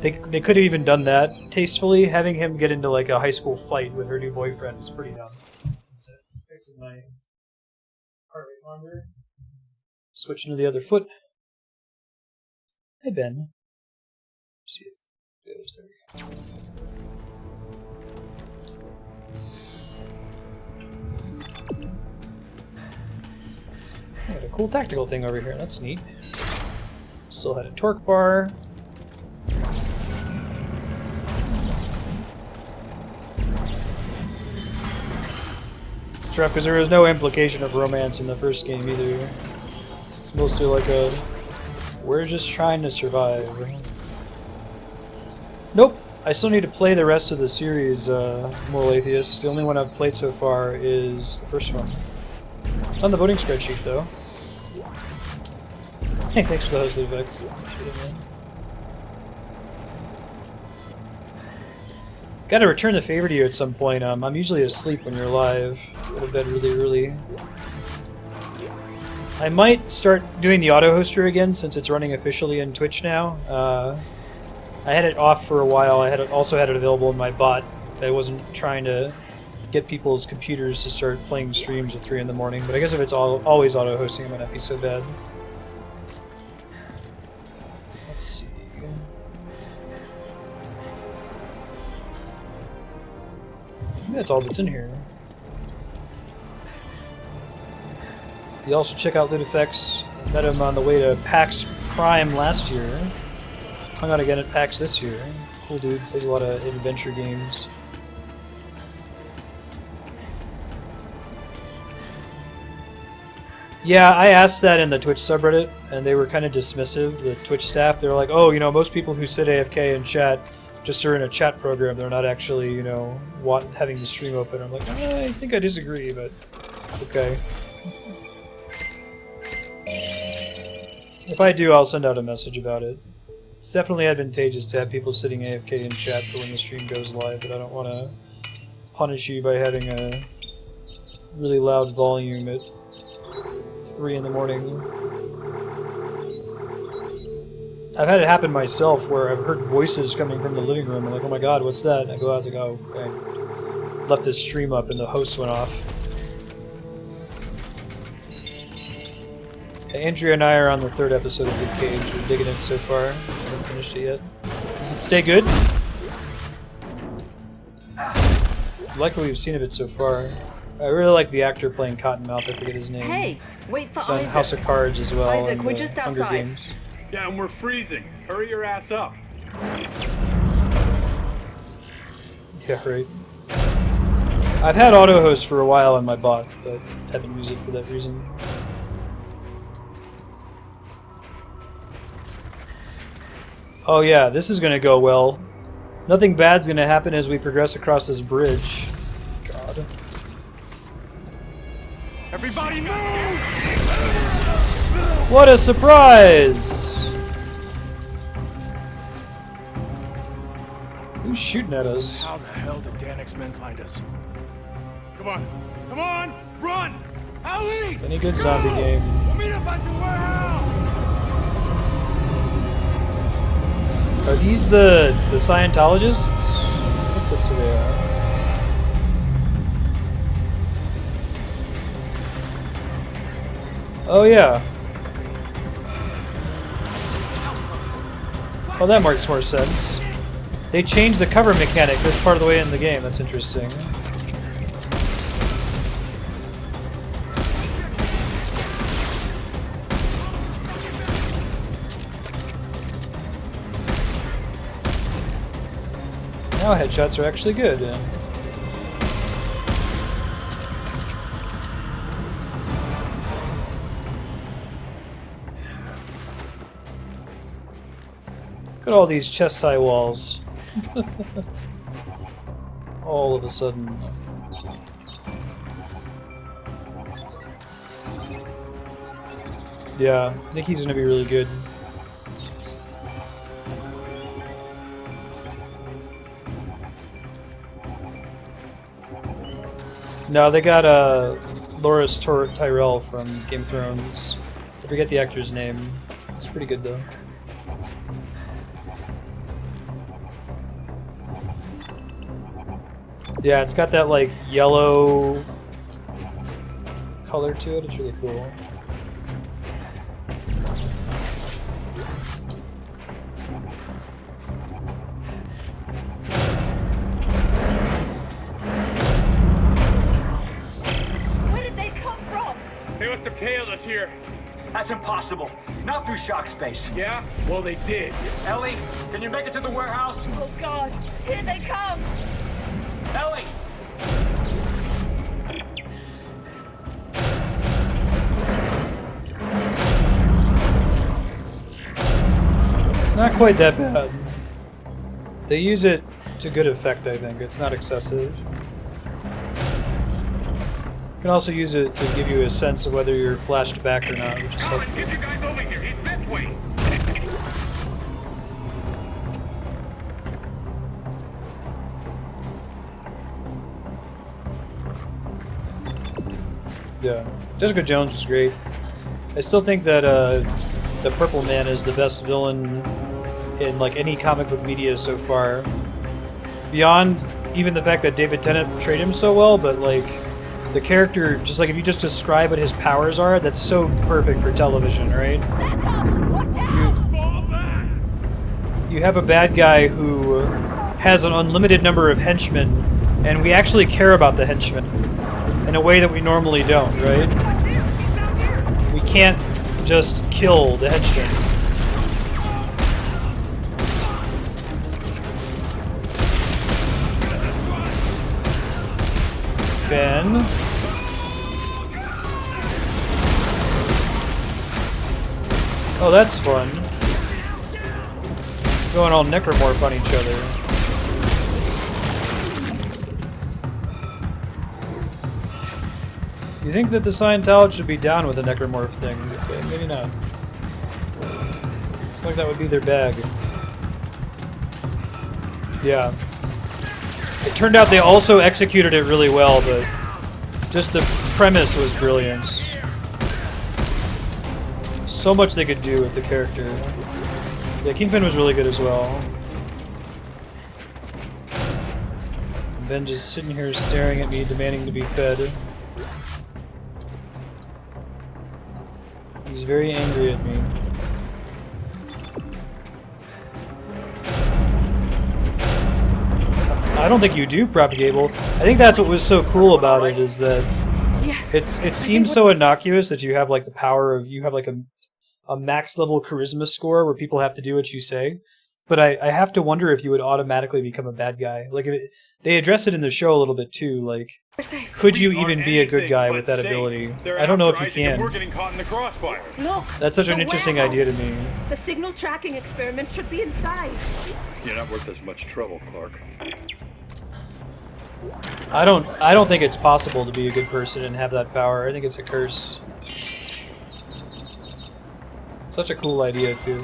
they could have even done that tastefully. Having him get into like a high school fight with her new boyfriend is pretty dumb. That's it. Fixing my heart rate monitor. Switching to the other foot. Hey, Ben. See if it goes. There we go. Got a cool tactical thing over here. That's neat. Still had a torque bar. It's rough because there was no implication of romance in the first game either. It's mostly like a, we're just trying to survive. Nope. I still need to play the rest of the series, Moral Atheist. The only one I've played so far is the first one. It's on the voting spreadsheet, though. Hey, thanks for the host effects. Gotta return the favor to you at some point. I'm usually asleep when you're live. Go to bed really early. I might start doing the auto hoster again since it's running officially in Twitch now. I had it off for a while. I also had it available in my bot. I wasn't trying to get people's computers to start playing streams at 3 in the morning, but I guess if it's always auto hosting, it might not be so bad. Let's see. I think that's all that's in here. You also check out Ludifex. Met him on the way to PAX Prime last year. Hung out again at PAX this year. Cool dude, plays a lot of adventure games. Yeah, I asked that in the Twitch subreddit, and they were kind of dismissive, the Twitch staff. They were like, oh, you know, most people who sit AFK in chat just are in a chat program. They're not actually, you know, having the stream open. I'm like, I think I disagree, but okay. If I do, I'll send out a message about it. It's definitely advantageous to have people sitting AFK in chat for when the stream goes live, but I don't want to punish you by having a really loud volume at 3 in the morning. I've had it happen myself where I've heard voices coming from the living room. I'm like, oh my god, what's that? And I go out to go, I left the stream up and the host went off. Andrea and I are on the 3rd episode of Luke Cage. We're digging it so far. I haven't finished it yet. Does it stay good? I like what we've seen of it so far. I really like the actor playing Cottonmouth. I forget his name. Hey, wait for He's on Isaac. House of Cards as well. Isaac, and we're just Hunger outside. Games. Yeah, and we're freezing. Hurry your ass up. Yeah, right. I've had auto host for a while on my bot, but haven't used it for that reason. Oh yeah, this is gonna go well. Nothing bad's gonna happen as we progress across this bridge. God. Everybody move! What a surprise! Who's shooting at us? How the hell did Danik's men find us? Come on! Come on! Run! Ellie! Any good zombie game. We'll meet up at the warehouse! Are these the Scientologists? I think that's who they are. Oh yeah. Oh, that makes more sense. They changed the cover mechanic this part of the way in the game. That's interesting. Now headshots are actually good. Look at all these chest high walls. All of a sudden. Yeah, I think he's gonna be really good. No, they got Loras Tyrell from Game of Thrones. I forget the actor's name. It's pretty good though. Yeah, it's got that like yellow color to it. It's really cool. Where did they come from? They must have tailed us here. That's impossible. Not through shock space. Yeah? Well, they did. Ellie, can you make it to the warehouse? Oh God, here they come! Ellie! It's not quite that bad. They use it to good effect, I think. It's not excessive. You can also use it to give you a sense of whether you're flashed back or not, which is helpful. Get you guys over here. He's this way. Yeah, Jessica Jones was great. I still think that the Purple Man is the best villain in like any comic book media so far. Beyond even the fact that David Tennant portrayed him so well, but like the character, just like if you just describe what his powers are, that's so perfect for television, right? You have a bad guy who has an unlimited number of henchmen, and we actually care about the henchmen in a way that we normally don't, right? We can't just kill the henchmen. Ben. Oh, that's fun. Going all necromorph on each other. You think that the Scientologists should be down with the necromorph thing? Okay, maybe not. Looks like that would be their bag. Yeah. It turned out they also executed it really well, but just the premise was brilliant. So much they could do with the character. Yeah, Kingpin was really good as well. Ben just sitting here staring at me, demanding to be fed. He's very angry at me. I don't think you do propagable. I think that's what was so cool about it, is that it seems so innocuous that you have like the power of, you have like a max level charisma score where people have to do what you say. But I have to wonder if you would automatically become a bad guy. Like they address it in the show a little bit too. Like, could you even be a good guy with that ability? I don't know if you can. We're getting caught in the crossfire. Look! That's such an interesting idea to me. The signal tracking experiment should be inside. You're not worth as much trouble, Clark. I don't think it's possible to be a good person and have that power. I think it's a curse. Such a cool idea too.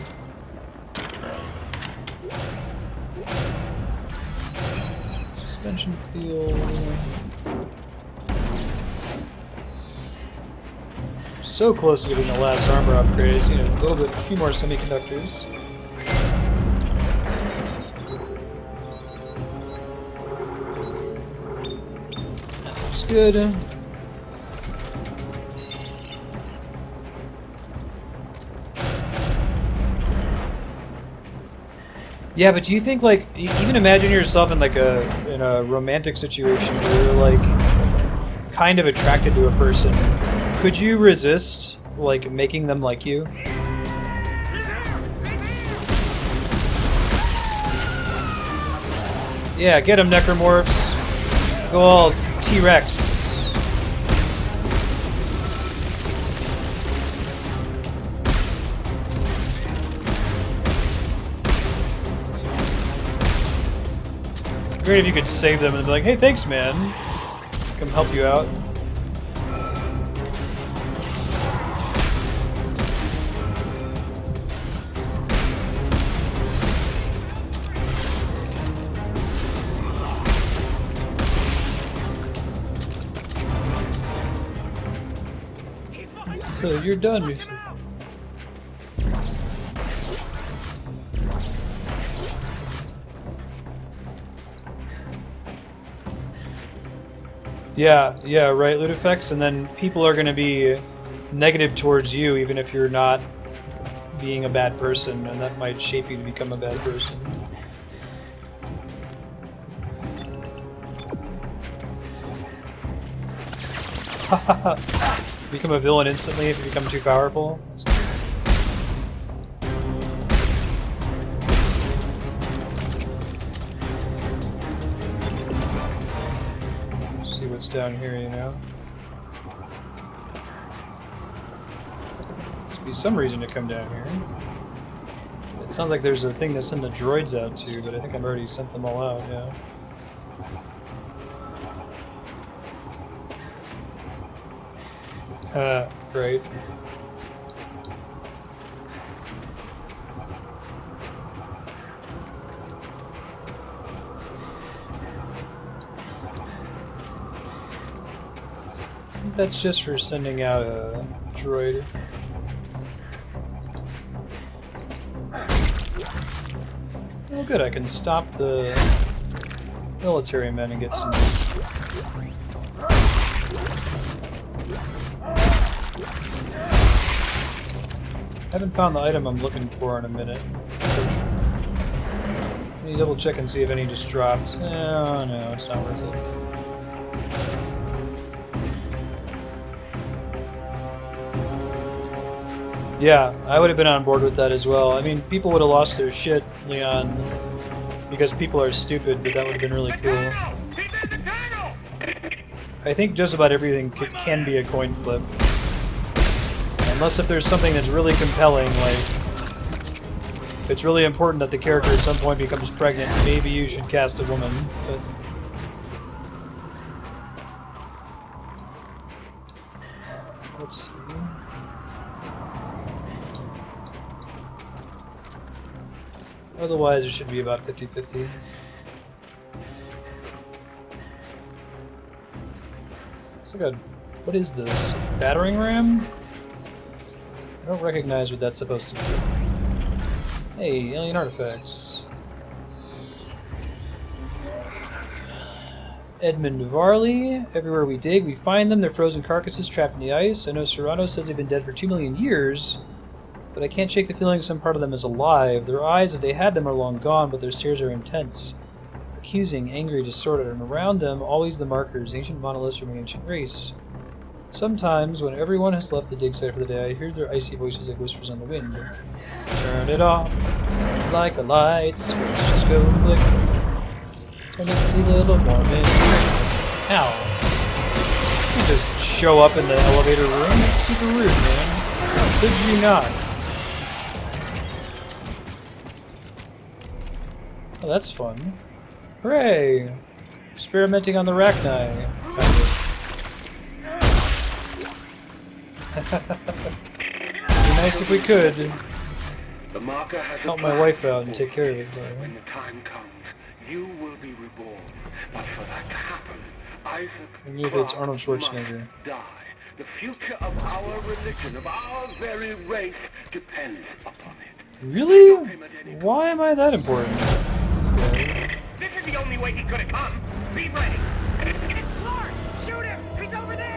Suspension field. So close to getting the last armor upgrades. You know, a few more semiconductors. That looks good. Yeah, but do you think, like, even imagine yourself in like in a romantic situation where you're like kind of attracted to a person. Could you resist like making them like you? Yeah, get them, necromorphs. Go all T-Rex. Great if you could save them and be like, hey, thanks, man. Come help you out. Martha, you're done. Yeah, right, loot effects, and then people are going to be negative towards you even if you're not being a bad person, and that might shape you to become a bad person. Become a villain instantly if you become too powerful. See what's down here, you know? Must be some reason to come down here. It sounds like there's a thing to send the droids out to, but I think I've already sent them all out, yeah. Right. That's just for sending out a droid. Oh good, I can stop the military men and get some... I haven't found the item I'm looking for in a minute. Let me double check and see if any just dropped. Oh no, it's not worth it. Yeah, I would have been on board with that as well. I mean, people would have lost their shit, Leon, because people are stupid, but that would have been really cool. I think just about everything can be a coin flip. Unless if there's something that's really compelling, like if it's really important that the character at some point becomes pregnant, maybe you should cast a woman. But let's see. Otherwise, it should be about 50-50. It's like a... what is this? Battering ram? I don't recognize what that's supposed to be. Hey, alien artifacts. Edmund Varley. Everywhere we dig, we find them. They're frozen carcasses trapped in the ice. I know Serrano says they've been dead for 2 million years, but I can't shake the feeling some part of them is alive. Their eyes, if they had them, are long gone, but their stares are intense. Accusing, angry, distorted, and around them, always the markers, ancient monoliths from an ancient race. Sometimes, when everyone has left the dig site for the day, I hear their icy voices like whispers on the wind. Turn it off, like a light switch, just go click. Turn it a little more minute. Ow. You just show up in the elevator room? That's super rude, man. Could you not? Oh, that's fun. Hooray! Experimenting on the Rachni. Be nice if we could help my wife out and take care of it. When the time comes, you will be reborn. But for that to happen, Isaac Even if it's Arnold Schwarzenegger. must die. The future of our religion, of our very race, depends upon it. Really? Why am I that important? This is the only way he could have come. Be ready. It's Clark! Shoot him! He's over there!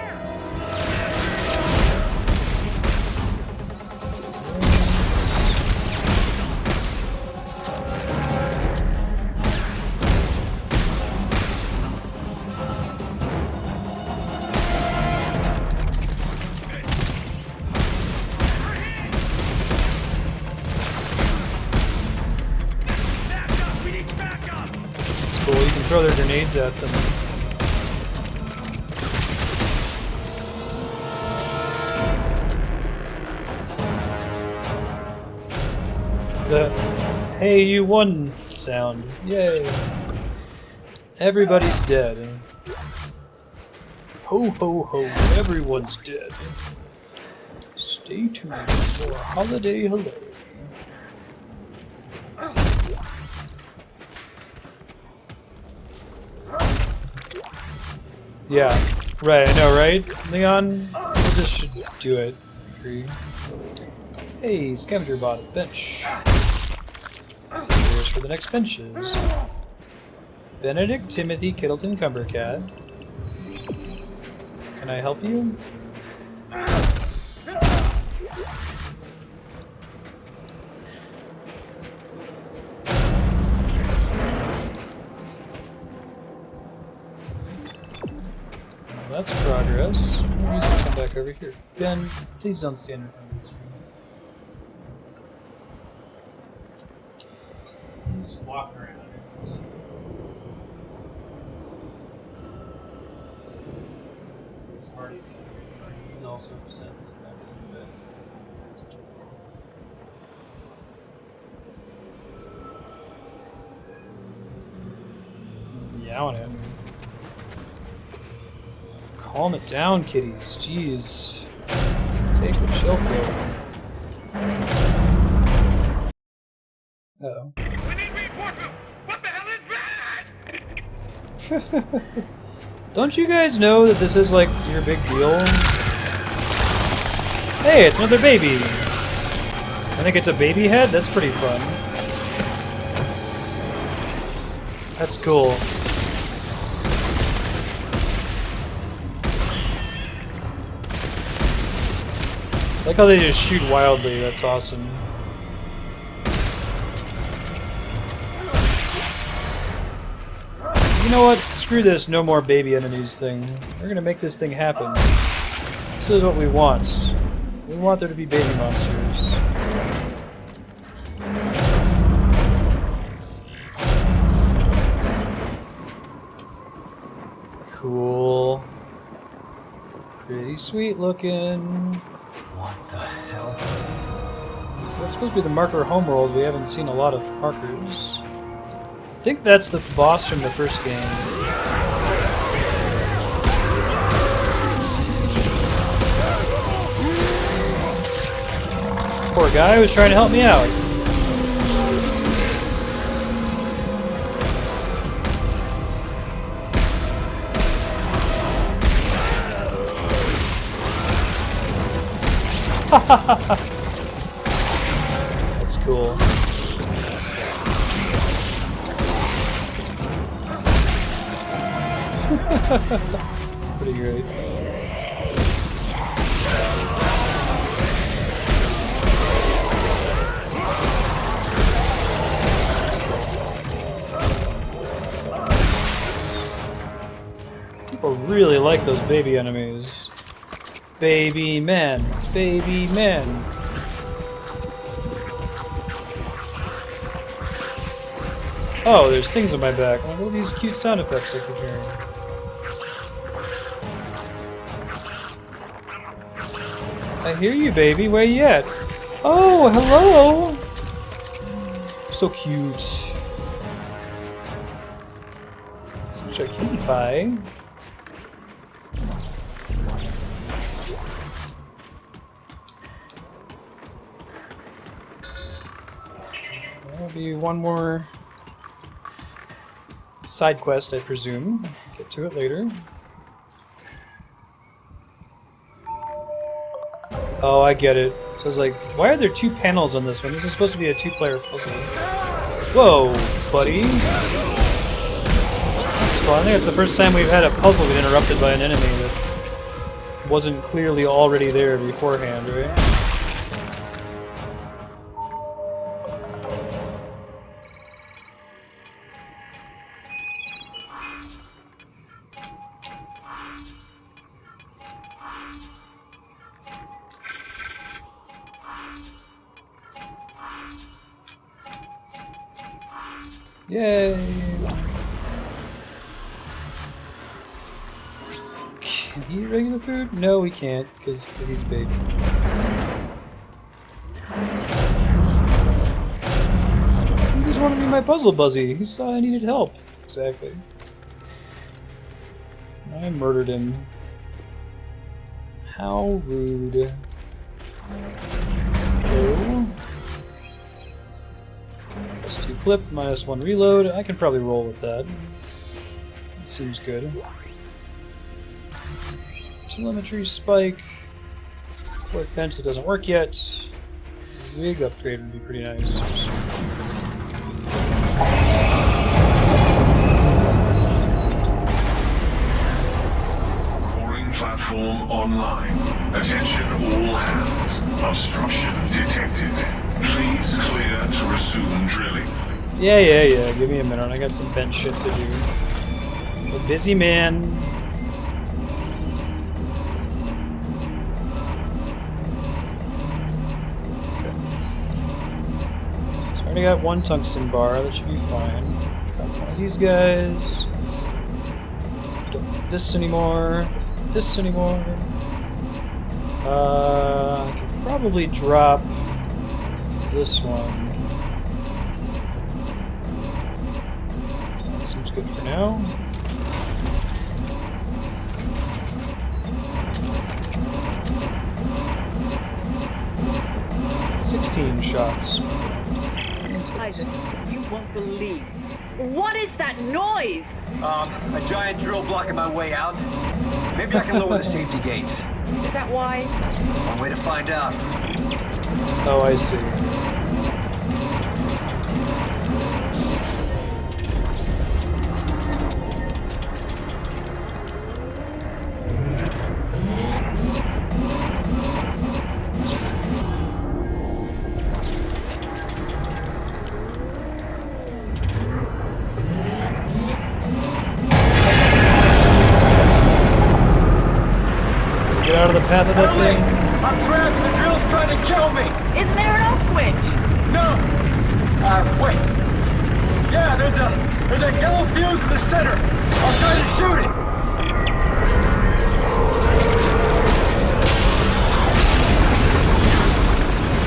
Cool, you can throw their grenades at them. The "Hey, you won" sound. Yay. Everybody's dead. Ho ho ho, everyone's dead. Stay tuned for Holiday Hilarity. Yeah, right, I know, right? Leon, we just should do it. Agree. Hey, scavenger bot at bench. Here's for the next benches. Benedict, Timothy, Kittleton, Cumbercat. Can I help you? Well, that's progress. Maybe we come back over here. Ben, please don't stand in front of this room. Just walk around. He's also upset that he's not getting bed. Yowing at me. Calm it down, kitties. Jeez. Take a chill pill. Uh-oh. We need reinforcements! What the hell is that? Don't you guys know that this is like your big deal? Hey, it's another baby! I think it's a baby head? That's pretty fun. That's cool. I like how they just shoot wildly, that's awesome. You know what? Screw this no more baby enemies thing. We're gonna make this thing happen. This is what we want. We want there to be baby monsters. Cool. Pretty sweet looking. What the hell? Well, it's supposed to be the marker homeworld. We haven't seen a lot of markers. I think that's the boss from the first game. Poor guy was trying to help me out. That's cool. Pretty great. People really like those baby enemies. Baby men. Baby men. Oh, there's things on my back. What are these cute sound effects I keep hearing? I hear you, baby. Where you at? Oh, hello! So cute. Such a cutie pie. There'll be one more side quest, I presume. Get to it later. Oh, I get it. So I was like, why are there two panels on this one? This is supposed to be a two-player puzzle. Whoa, buddy. That's fun. I think it's the first time we've had a puzzle get interrupted by an enemy that wasn't clearly already there beforehand, right? Yay! Can he eat regular food? No, he can't, because he's big. He just wanted to be my puzzle buzzy. He saw I needed help. Exactly. I murdered him. How rude. Oh. +2 clip, -1 reload. I can probably roll with that. That seems good. Telemetry spike. Fourth bench that doesn't work yet. Rig upgrade would be pretty nice. Mooring platform online. Attention all hands. Obstruction detected. Please clear to resume drilling. Yeah. Give me a minute. I got some bench shit to do. A busy man. Okay. So I already got one tungsten bar. That should be fine. Drop one of these guys. Don't need this anymore. Don't need this anymore. I could probably drop this one. That seems good for now. $16 shots. Isaac, you won't believe. What is that noise? A giant drill blocking my way out. Maybe I can lower the safety gates. Is that why? One way to find out. Oh, I see. Get out of the path of that thing. I'm trapped. The drill's trying to kill me. Isn't there an off switch? No. Wait. Yeah, there's a yellow fuse in the center. I'll try to shoot it.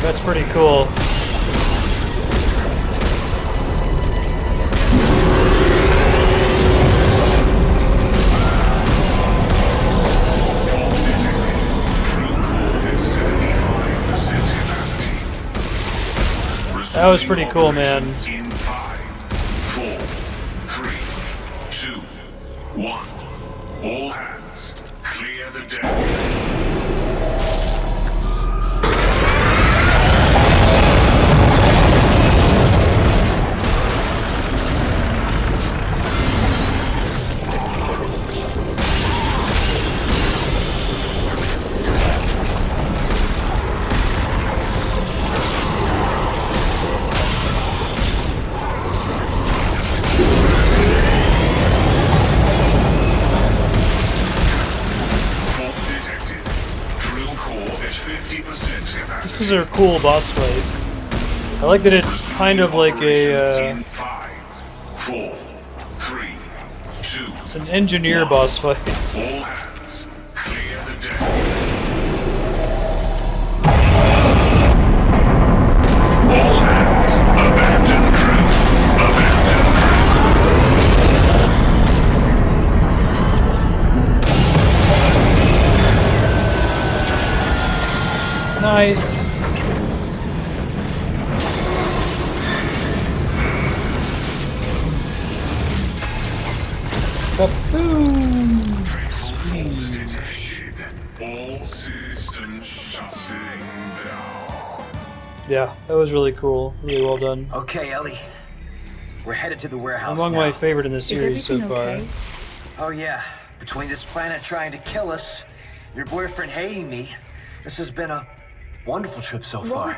That's pretty cool. That was pretty cool, man. In 5, 4, 3, 2, 1. All hands, clear the deck. This is a cool boss fight. I like that it's kind of like a. 5, 4, 3, 2. It's an engineer boss fight. All hands, clear the deck. All hands, abandon drill. Abandon drill. Nice. Boom! All systems shutting down. Yeah, that was really cool. Really well done. Okay, Ellie. We're headed to the warehouse Among now. my favorite in the series so far. Okay? Oh yeah. Between this planet trying to kill us, your boyfriend hating me, this has been a wonderful trip so far.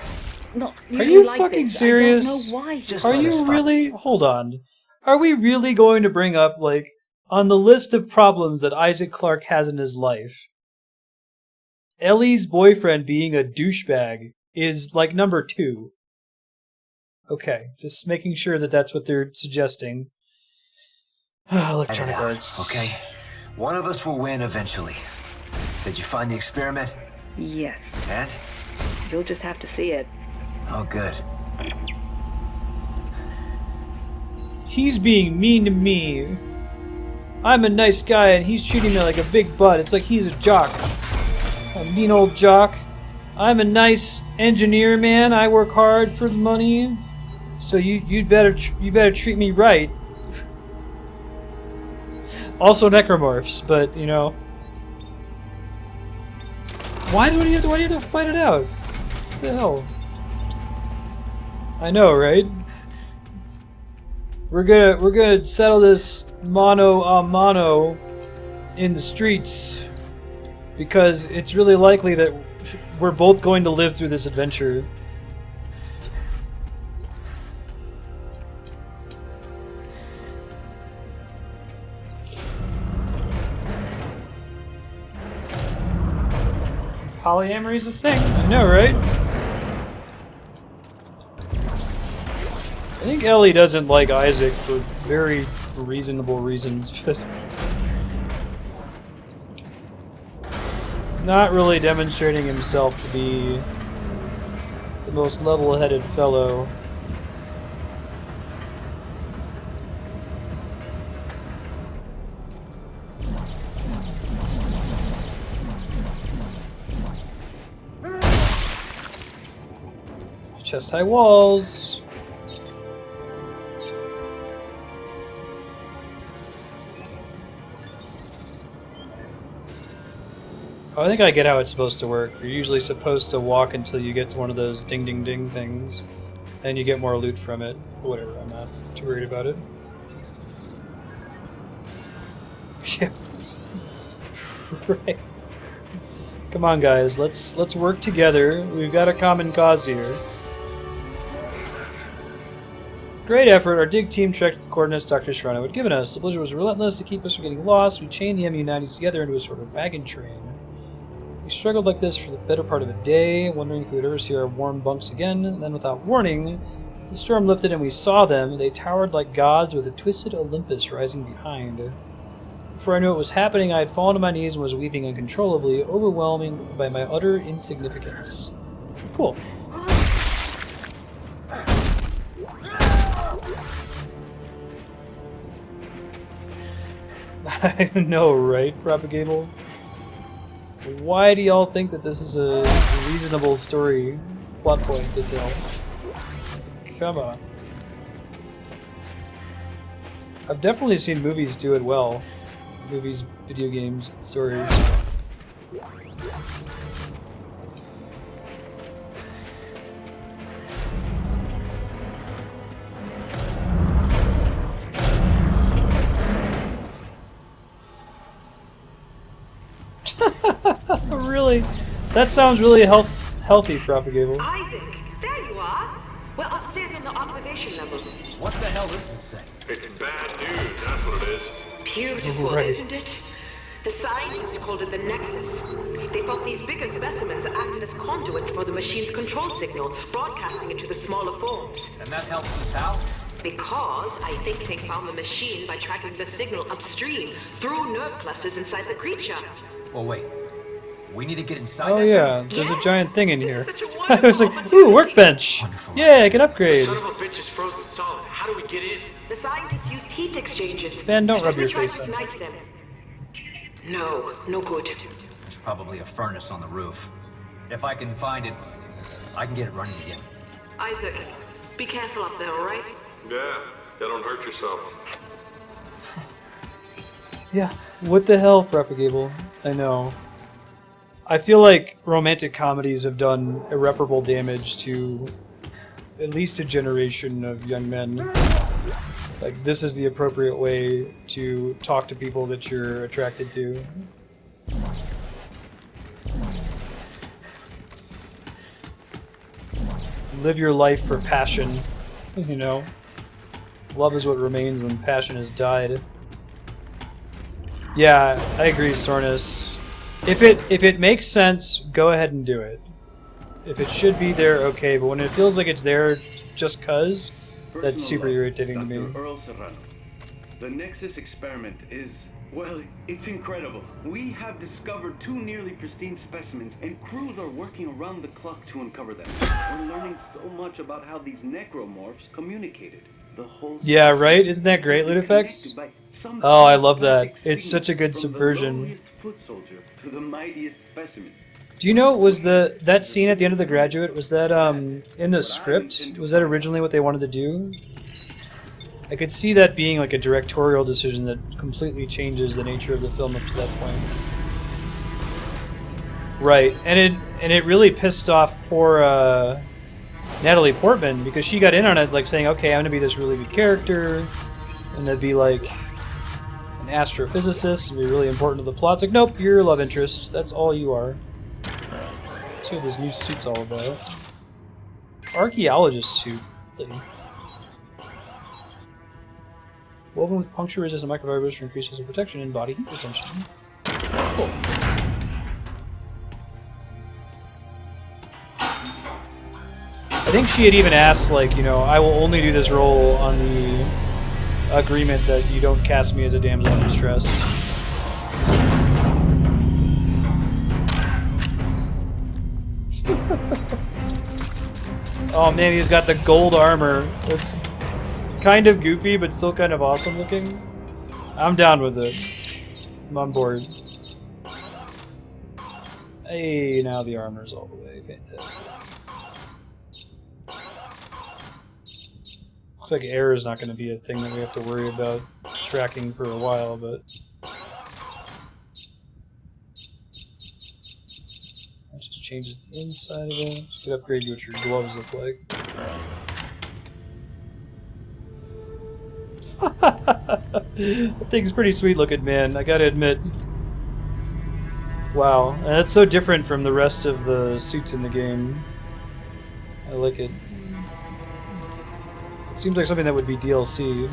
Not Are you like fucking this. serious? I don't know why. Just Are let us you find- really? Hold on. Are we really going to bring up, like, on the list of problems that Isaac Clarke has in his life, Ellie's boyfriend being a douchebag is, like, number 2. Okay, just making sure that that's what they're suggesting. Electronic arts. Okay. One of us will win eventually. Did you find the experiment? Yes. And? You'll just have to see it. Oh, good. He's being mean to me. I'm a nice guy and he's treating me like a big butt. It's like he's a jock. A mean old jock. I'm a nice engineer, man. I work hard for the money. So you better treat me right. Also necromorphs, but you know. Why do you have to fight it out? What the hell? I know, right? We're gonna settle this mano a mano in the streets because it's really likely that we're both going to live through this adventure. Polyamory's a thing. I know, right? I think Ellie doesn't like Isaac for very reasonable reasons, but he's not really demonstrating himself to be the most level-headed fellow. Chest-high walls. Oh, I think I get how it's supposed to work. You're usually supposed to walk until you get to one of those ding ding ding things, and you get more loot from it. Whatever, I'm not too worried about it. Yeah. Right. Come on, guys. Let's work together. We've got a common cause here. Great effort. Our dig team tracked the coordinates Dr. Shrano had given us. The blizzard was relentless to keep us from getting lost. We chained the MU-90s together into a sort of wagon train. We struggled like this for the better part of a day, wondering if we would ever see our warm bunks again. And then, without warning, the storm lifted and we saw them. They towered like gods with a twisted Olympus rising behind. Before I knew what was happening, I had fallen to my knees and was weeping uncontrollably, overwhelmed by my utter insignificance. Cool. I know, right, Propagable? Why do y'all think that this is a reasonable story plot point to tell? Come on. I've definitely seen movies do it well. Movies, video games, stories. Really? That sounds really healthy, Propagable. Isaac, there you are. We're upstairs on the observation level. What the hell is this thing? It's bad news, that's what it is. Beautiful, Right. isn't it? The scientists called it the Nexus. They thought these bigger specimens acted as conduits for the machine's control signal, broadcasting it to the smaller forms. And that helps us how? Because I think they found the machine by tracking the signal upstream through nerve clusters inside the creature. Well, wait. We need to get inside. Oh that yeah, thing? there's a giant thing in here. I was like, ooh, workbench! Yeah, I can upgrade. Son of a bitch is frozen solid. How do we get in? The scientists used heat exchangers. Ben, don't rub We your tried face to on it. ignite them. No good. There's probably a furnace on the roof. If I can find it, I can get it running again. Isaac, be careful up there, alright? Yeah, don't hurt yourself. Yeah, what the hell, Propagable? I know. I feel like romantic comedies have done irreparable damage to at least a generation of young men. Like, this is the appropriate way to talk to people that you're attracted to. Live your life for passion, you know? Love is what remains when passion has died. Yeah, I agree, Sornus. If it makes sense, go ahead and do it. If it should be there, okay, but when it feels like it's there just cuz, that's super irritating to me. Earl Serrano. The Nexus experiment is, well, it's incredible. We have discovered 2 nearly pristine specimens, and crews are working around the clock to uncover them. We're learning so much about how these necromorphs communicated. The whole Yeah, right? Isn't that great, LootFX? Oh, I love that. It's such a good subversion. foot soldier to the mightiest specimen. Do you know, was that scene at the end of The Graduate, was that in the script? Was that originally what they wanted to do? I could see that being like a directorial decision that completely changes the nature of the film up to that point. Right, and it really pissed off poor Natalie Portman, because she got in on it, like saying, "Okay, I'm gonna be this really good character, and to be like an astrophysicist and be really important to the plot." It's like, nope, you're a love interest. That's all you are. Let's see what this new suit's all about. Archaeologist suit. Woven with puncture-resistant microfibers for increased physical protection and body heat retention. Cool. I think she had even asked, like, you know, I will only do this role on the agreement that you don't cast me as a damsel in distress. Oh man, he's got the gold armor. It's kind of goofy, but still kind of awesome looking. I'm down with it. I'm on board. Hey, now the armor's all the way. Fantastic. Looks like air is not going to be a thing that we have to worry about tracking for a while, but... that just changes the inside of it. Just could upgrade what your gloves look like. That thing's pretty sweet looking, man, I gotta admit. Wow, and that's so different from the rest of the suits in the game. I like it. It seems like something that would be DLC.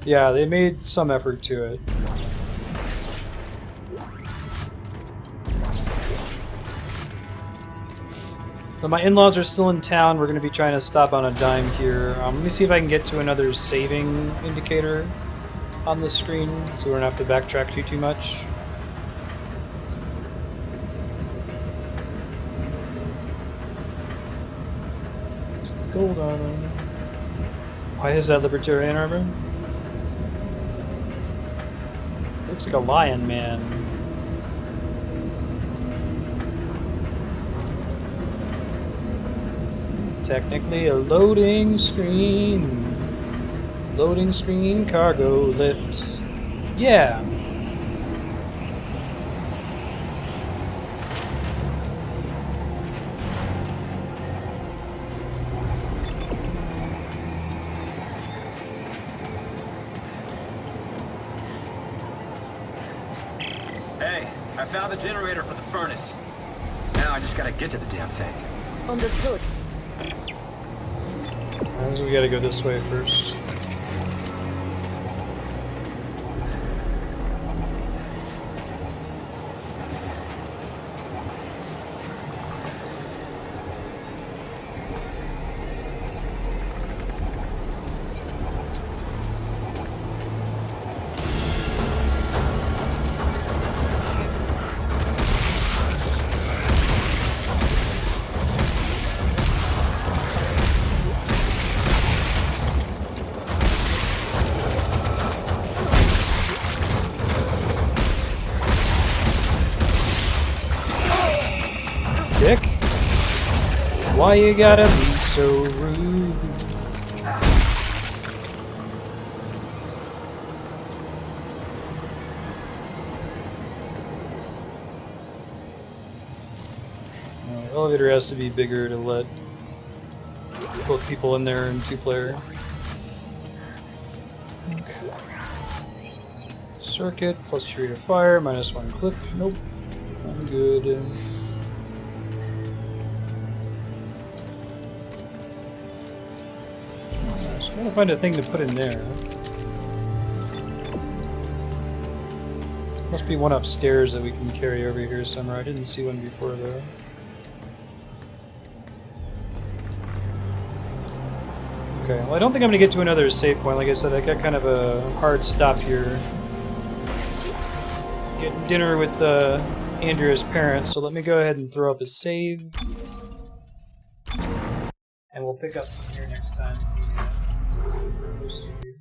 Yeah, they made some effort to it. But my in-laws are still in town. We're going to be trying to stop on a dime here. Let me see if I can get to another saving indicator on the screen, so we don't have to backtrack too much. It's the gold armor. Why is that libertarian armor? Looks like a lion man. Technically a loading screen. Loading screen cargo lifts. Yeah. Hey, I found the generator for the furnace. Now I just gotta get to the damn thing. Understood. We gotta go this way first. Dick? Why you gotta be so rude? The elevator has to be bigger to let both people in there and two-player. Okay. Circuit, plus 2 rate of fire, minus 1 clip. Nope. I'm good. I'm trying to find a thing to put in there. Must be one upstairs that we can carry over here somewhere. I didn't see one before though. Okay, well I don't think I'm gonna get to another save point. Like I said, I got kind of a hard stop here. Getting dinner with Andrea's parents, so let me go ahead and throw up a save. And we'll pick up from here next time. That's it for those two here.